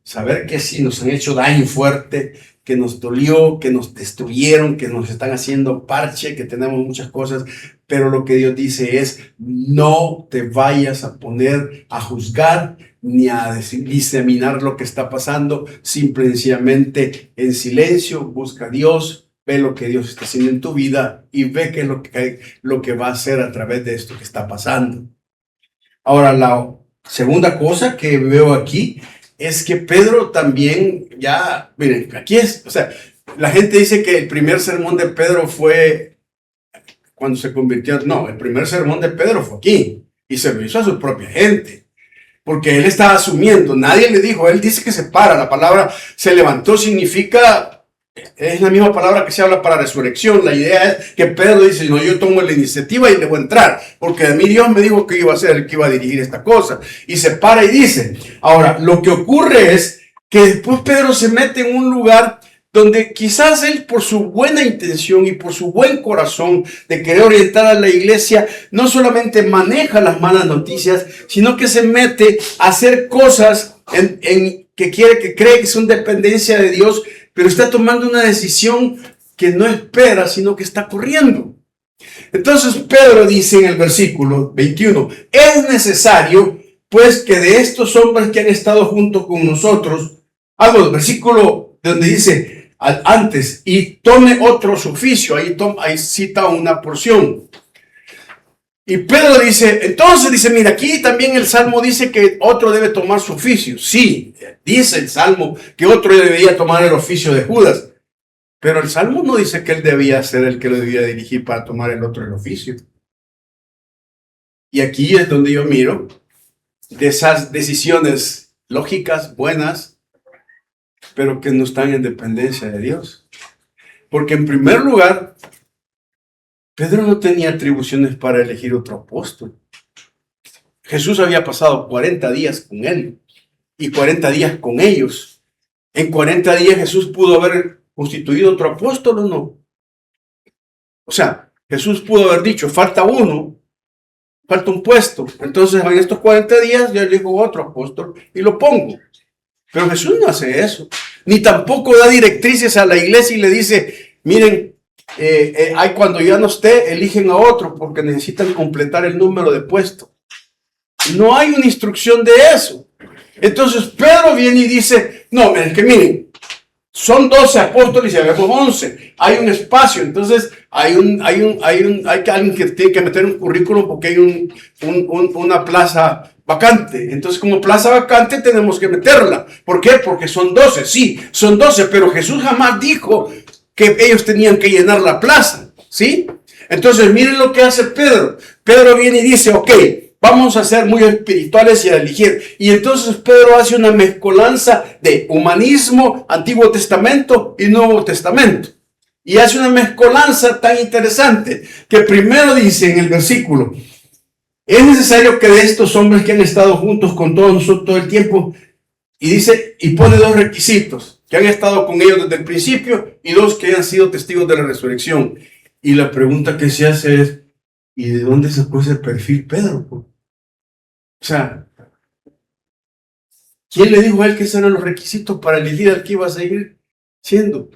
Saber que si nos han hecho daño fuerte, que nos dolió, que nos destruyeron, que nos están haciendo parche, que tenemos muchas cosas, pero lo que Dios dice es, no te vayas a poner a juzgar ni a diseminar lo que está pasando, simple y sencillamente en silencio, busca a Dios, ve lo que Dios está haciendo en tu vida y ve qué es lo que va a hacer a través de esto que está pasando. Ahora, la segunda cosa que veo aquí es que Pedro también ya, miren, aquí es, o sea, la gente dice que el primer sermón de Pedro fue cuando se convirtió. No, el primer sermón de Pedro fue aquí y se lo hizo a su propia gente, porque él estaba asumiendo, nadie le dijo, él dice que se para, la palabra se levantó significa, es la misma palabra que se habla para resurrección. La idea es que Pedro dice, no, yo tomo la iniciativa y le voy a entrar, porque a mí Dios me dijo que iba a ser el que iba a dirigir esta cosa, y se para y dice. Ahora, lo que ocurre es que después Pedro se mete en un lugar donde quizás él, por su buena intención y por su buen corazón de querer orientar a la iglesia, no solamente maneja las malas noticias, sino que se mete a hacer cosas que cree que son dependencia de Dios, pero está tomando una decisión que no espera, sino que está corriendo. Entonces Pedro dice en el versículo 21, es necesario pues que de estos hombres que han estado junto con nosotros, el versículo donde dice antes, y tome otro su oficio, ahí cita una porción. Y Pedro dice, entonces dice, mira, aquí también el Salmo dice que otro debe tomar su oficio. Sí, dice el Salmo que otro debía tomar el oficio de Judas. Pero el Salmo no dice que él debía ser el que lo debía dirigir para tomar el otro el oficio. Y aquí es donde yo miro de esas decisiones lógicas, buenas, pero que no están en dependencia de Dios. Porque en primer lugar, Pedro no tenía atribuciones para elegir otro apóstol. Jesús había pasado 40 días con él y 40 días con ellos. En 40 días Jesús pudo haber constituido otro apóstol o no. O sea, Jesús pudo haber dicho, falta uno, falta un puesto. Entonces en estos 40 días yo elijo otro apóstol y lo pongo. Pero Jesús no hace eso. Ni tampoco da directrices a la iglesia y le dice, miren, cuando ya no esté, eligen a otro porque necesitan completar el número de puestos. No hay una instrucción de eso. Entonces Pedro viene y dice, no, es que miren, son 12 apóstoles y habemos 11. Hay un espacio, entonces hay alguien que tiene que meter un currículum porque hay una plaza vacante. Entonces, como plaza vacante tenemos que meterla. ¿Por qué? Porque son 12. Sí, son 12, pero Jesús jamás dijo que ellos tenían que llenar la plaza. ¿Sí? Entonces, miren lo que hace Pedro. Pedro viene y dice, ok, vamos a ser muy espirituales y a elegir. Y entonces Pedro hace una mezcolanza de humanismo, Antiguo Testamento y Nuevo Testamento. Y hace una mezcolanza tan interesante que primero dice en el versículo, es necesario que de estos hombres que han estado juntos con todos nosotros todo el tiempo, y dice, y pone dos requisitos, que han estado con ellos desde el principio y dos que han sido testigos de la resurrección. Y la pregunta que se hace es, ¿y de dónde sacó ese perfil Pedro? O sea, ¿quién le dijo a él que esos eran los requisitos para elegir al que iba a seguir siendo?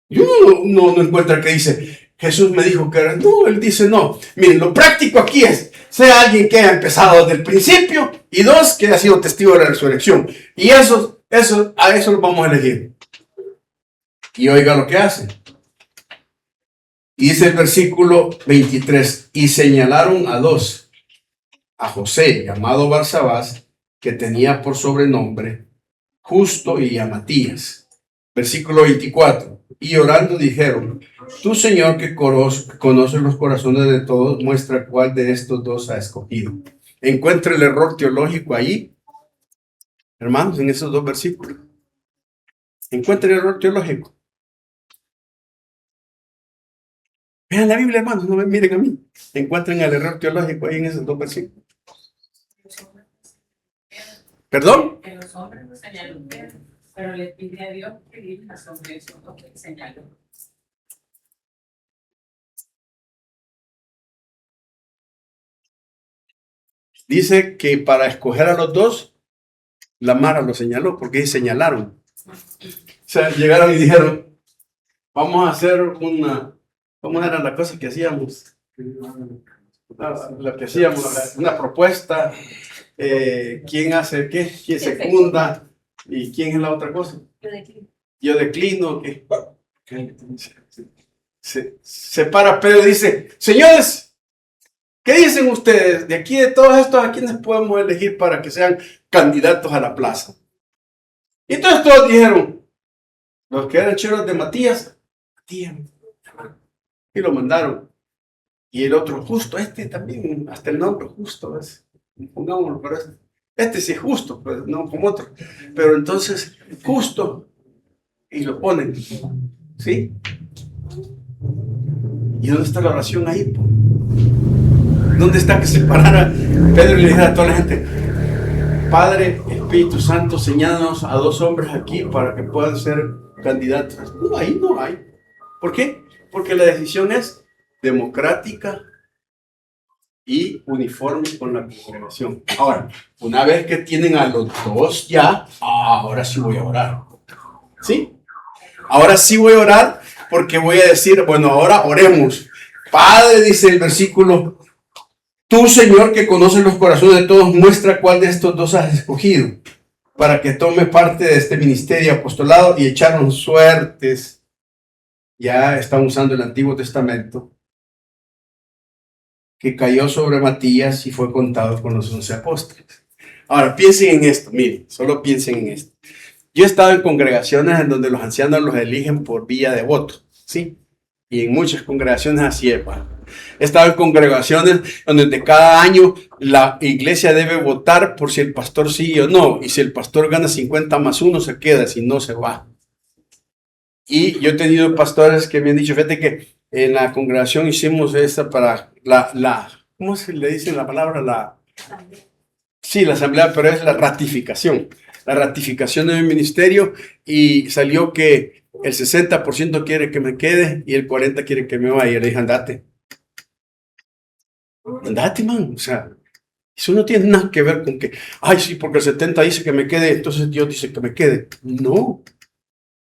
Yo no encuentro que dice, Jesús me dijo que era. No, él dice no. Miren, lo práctico aquí es, sea alguien que haya empezado desde el principio y dos, que haya sido testigo de la resurrección. Y a eso lo vamos a elegir. Y oiga lo que hace. Y dice el versículo 23, y señalaron a dos, a José, llamado Barsabás, que tenía por sobrenombre Justo, y a Matías. Versículo 24, y orando dijeron, tú Señor que conoces los corazones de todos, muestra cuál de estos dos ha escogido. Encuentra el error teológico ahí, hermanos, en esos dos versículos. Encuentra el error teológico. Vean la Biblia, hermanos, no me miren a mí. Encuentren el error teológico ahí en esos dos versículos. ¿Perdón? Que los hombres lo señaló, pero le pide a Dios que dirija sobre eso lo que señaló. Dice que para escoger a los dos, la Mara lo señaló, porque señalaron. O sea, llegaron y dijeron, vamos a hacer ¿cómo era la cosa que hacíamos? Lo que hacíamos, una propuesta, ¿quién hace qué? ¿Quién secunda? ¿Y quién es la otra cosa? Yo declino. ¿Qué? Se para Pedro y dice, señores, ¿qué dicen ustedes? De aquí de todos estos, ¿a quiénes podemos elegir para que sean candidatos a la plaza? Y entonces todos dijeron, los que eran cheros de Matías, y lo mandaron. Y el otro, Justo, este también, hasta el nombre Justo, pongámoslo, pero este sí es justo, pues no como otro. Pero entonces, Justo, y lo ponen, ¿sí? ¿Y dónde está la oración ahí? Po? ¿Dónde está que se parara Pedro y le dijera a toda la gente, Padre, Espíritu Santo, señálanos a dos hombres aquí para que puedan ser candidatos? No, ahí no hay. ¿Por qué? Porque la decisión es democrática y uniforme con la congregación. Ahora, una vez que tienen a los dos ya, ahora sí voy a orar. ¿Sí? Ahora sí voy a orar porque voy a decir, bueno, ahora oremos. Padre, dice el versículo, tú, Señor, que conoces los corazones de todos, muestra cuál de estos dos has escogido para que tome parte de este ministerio apostolado y echaron suertes. Ya están usando el Antiguo Testamento, que cayó sobre Matías y fue contado con los 11 apóstoles. Ahora, piensen en esto, miren, solo piensen en esto. Yo he estado en congregaciones en donde los ancianos los eligen por vía de voto, ¿sí? Y en muchas congregaciones así es. He estado en congregaciones donde cada año la iglesia debe votar por si el pastor sigue o no. Y si el pastor gana 50+1 se queda, si no se va. Y yo he tenido pastores que me han dicho, fíjate que en la congregación hicimos esta para ¿cómo se le dice la palabra? Sí, la asamblea, pero es la ratificación. La ratificación de mi ministerio y salió que el 60% quiere que me quede y el 40% quiere que me vaya. Y le dije, andate, man. O sea, eso no tiene nada que ver con que, ay, sí, porque el 70% dice que me quede, entonces Dios dice que me quede. No.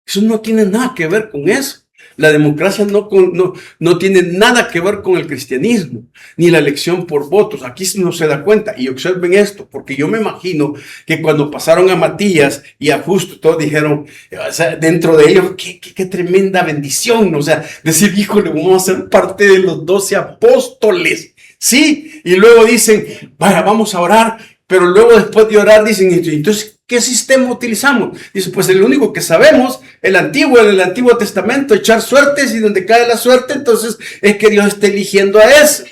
Eso no tiene nada que ver con eso. La democracia no tiene nada que ver con el cristianismo, ni la elección por votos. Aquí no se da cuenta. Y observen esto, porque yo me imagino que cuando pasaron a Matías y a Justo, todos dijeron, o sea, dentro de ellos, qué tremenda bendición. O sea, decir, híjole, vamos a ser parte de los 12 apóstoles. Sí, y luego dicen, vaya, vamos a orar. Pero luego después de orar dicen, entonces, ¿qué sistema utilizamos? Dice, pues el único que sabemos, el Antiguo Testamento, echar suertes, y donde cae la suerte, entonces es que Dios está eligiendo a ese.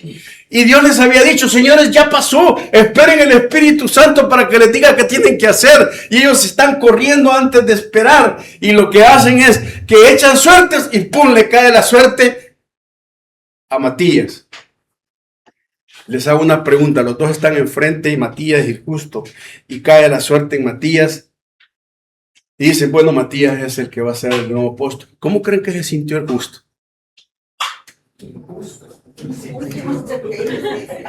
Y Dios les había dicho, señores, ya pasó, esperen el Espíritu Santo para que les diga qué tienen que hacer. Y ellos están corriendo antes de esperar. Y lo que hacen es que echan suertes y ¡pum!, le cae la suerte a Matías. Les hago una pregunta, los dos están enfrente, Matías y Justo, y cae la suerte en Matías, y dicen, bueno, Matías es el que va a ser el nuevo apóstol. ¿Cómo creen que se sintió el Justo?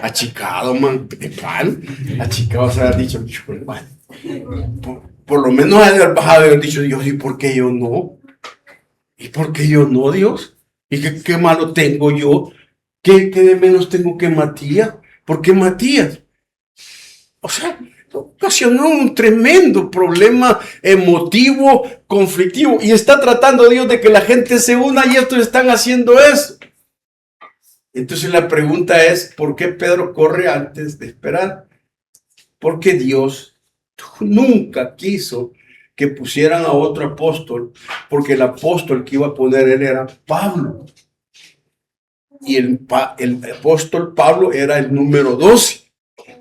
Achicado, man, achicado, o sea, dicho, por lo menos haber dicho, Dios, ¿y por qué yo no? ¿Y por qué yo no, Dios? ¿Y qué malo tengo yo? ¿Qué de menos tengo que Matías? ¿Por qué Matías? O sea, ocasionó un tremendo problema emotivo, conflictivo. Y está tratando Dios de que la gente se una y estos están haciendo eso. Entonces la pregunta es, ¿por qué Pedro corre antes de esperar? Porque Dios nunca quiso que pusieran a otro apóstol, porque el apóstol que iba a poner él era Pablo. Y el apóstol Pablo era el número 12.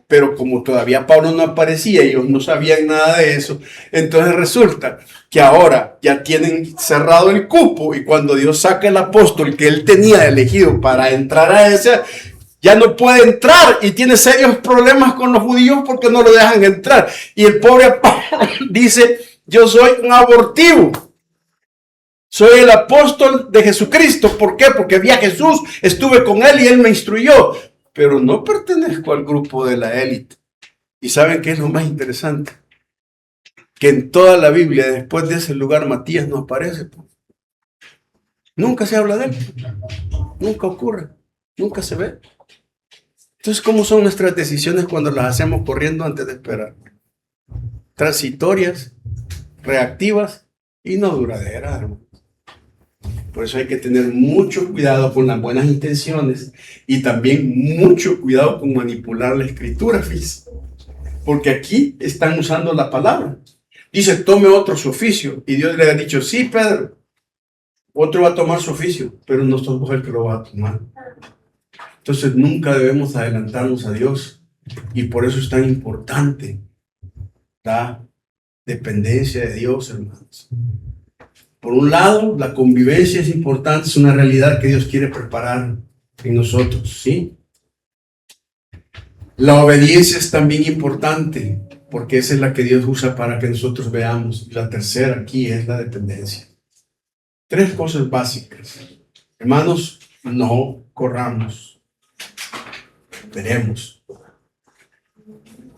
Pero como todavía Pablo no aparecía, ellos no sabían nada de eso, entonces resulta que ahora ya tienen cerrado el cupo, y cuando Dios saca el apóstol que él tenía elegido para entrar a ese, ya no puede entrar y tiene serios problemas con los judíos porque no lo dejan entrar. Y el pobre Pablo dice, yo soy un abortivo. Soy el apóstol de Jesucristo. ¿Por qué? Porque vi a Jesús, estuve con él y él me instruyó. Pero no pertenezco al grupo de la élite. ¿Y saben qué es lo más interesante? Que en toda la Biblia, después de ese lugar, Matías no aparece. Nunca se habla de él. Nunca ocurre. Nunca se ve. Entonces, ¿cómo son nuestras decisiones cuando las hacemos corriendo antes de esperar? Transitorias, reactivas y no duraderas, hermano. Por eso hay que tener mucho cuidado con las buenas intenciones y también mucho cuidado con manipular la escritura, fíjense. Porque aquí están usando la palabra. Dice, tome otro su oficio. Y Dios le ha dicho, sí, Pedro, otro va a tomar su oficio, pero no sos vos el que lo va a tomar. Entonces nunca debemos adelantarnos a Dios. Y por eso es tan importante la dependencia de Dios, hermanos. Por un lado, la convivencia es importante, es una realidad que Dios quiere preparar en nosotros, ¿sí? La obediencia es también importante, porque esa es la que Dios usa para que nosotros veamos. Y la tercera aquí es la dependencia. 3 cosas básicas. Hermanos, no corramos.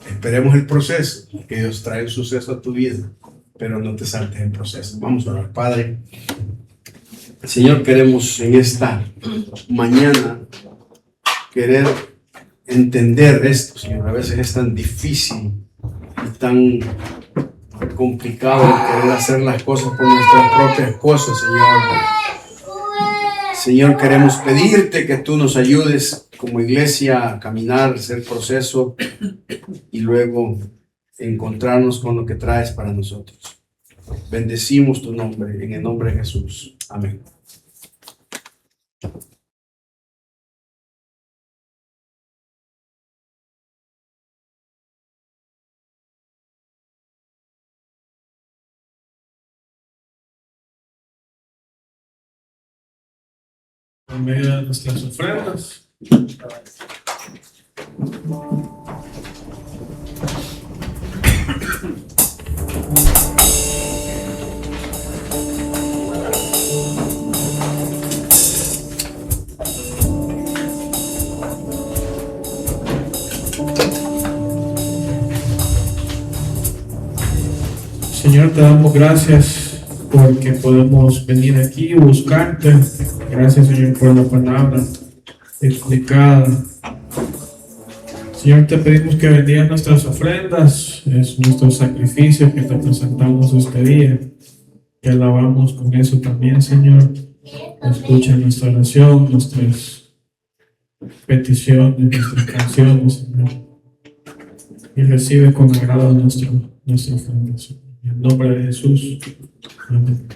Esperemos el proceso, que Dios trae el suceso a tu vida, pero no te saltes el proceso. Vamos a orar. Padre, Señor, queremos en esta mañana querer entender esto, Señor. A veces es tan difícil y tan complicado querer hacer las cosas por nuestras propias cosas, Señor. Señor, queremos pedirte que tú nos ayudes como iglesia a caminar ese proceso y luego encontrarnos con lo que traes para nosotros. Bendecimos tu nombre, en el nombre de Jesús. Amén. En medio de nuestras ofrendas. Señor, te damos gracias porque podemos venir aquí y buscarte. Gracias, Señor, por la palabra explicada. Señor, te pedimos que bendigas nuestras ofrendas, es nuestro sacrificio que te presentamos este día. Te alabamos con eso también, Señor. Escucha nuestra oración, nuestras peticiones, nuestras canciones, Señor. Y recibe con agrado nuestra ofrenda, Señor. En el nombre de Jesús. Amén.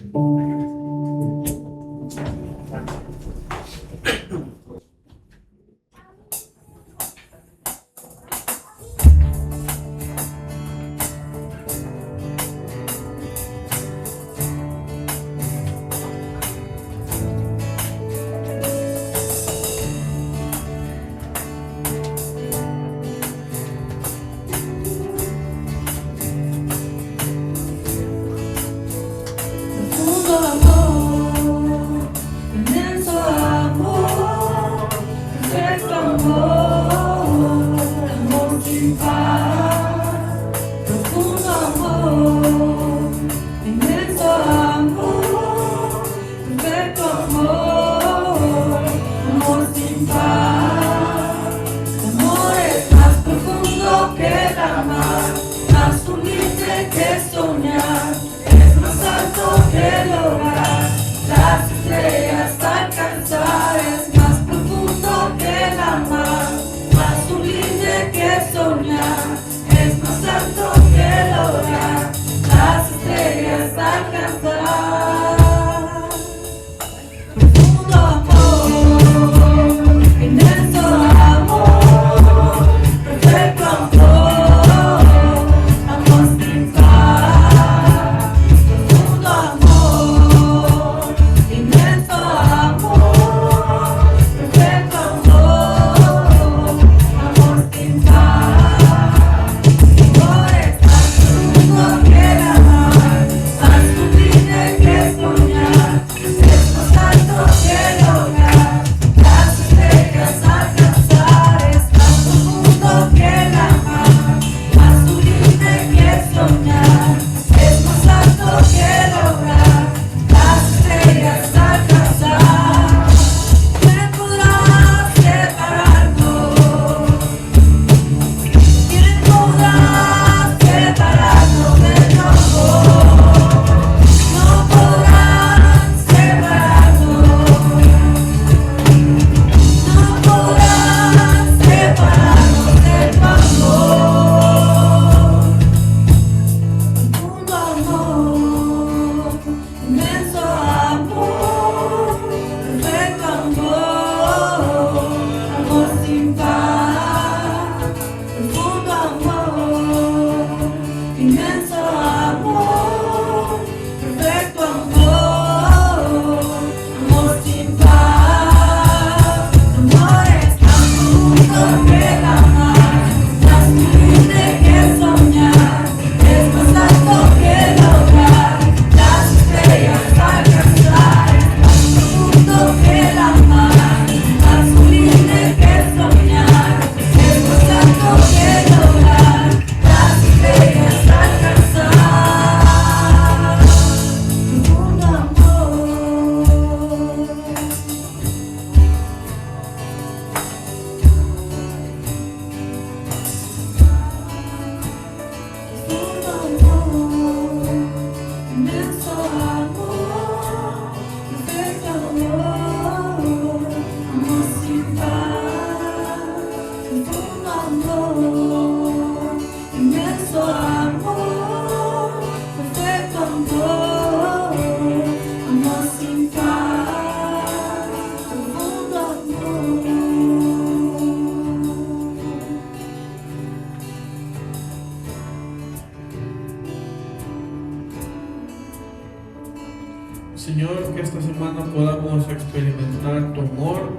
Señor, que esta semana podamos experimentar tu amor,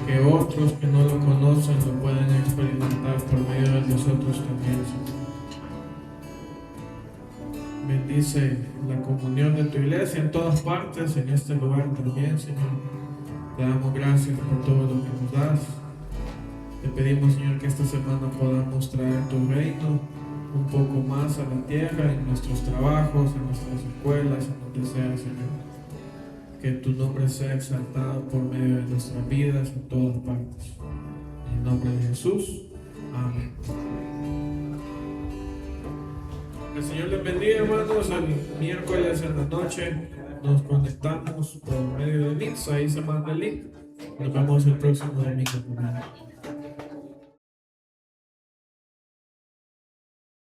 que otros que no lo conocen lo pueden experimentar por medio de nosotros también, Señor. Bendice la comunión de tu iglesia en todas partes, en este lugar también, Señor. Te damos gracias por todo lo que nos das. Te pedimos, Señor, que esta semana podamos traer tu reino un poco más a la tierra, en nuestros trabajos, en nuestras escuelas, en donde sea, Señor. Que tu nombre sea exaltado por medio de nuestras vidas en todas partes. En el nombre de Jesús. Amén. El Señor les bendiga, hermanos. El miércoles en la noche nos conectamos por medio de Meet. Ahí se manda el link. Nos vemos el próximo domingo.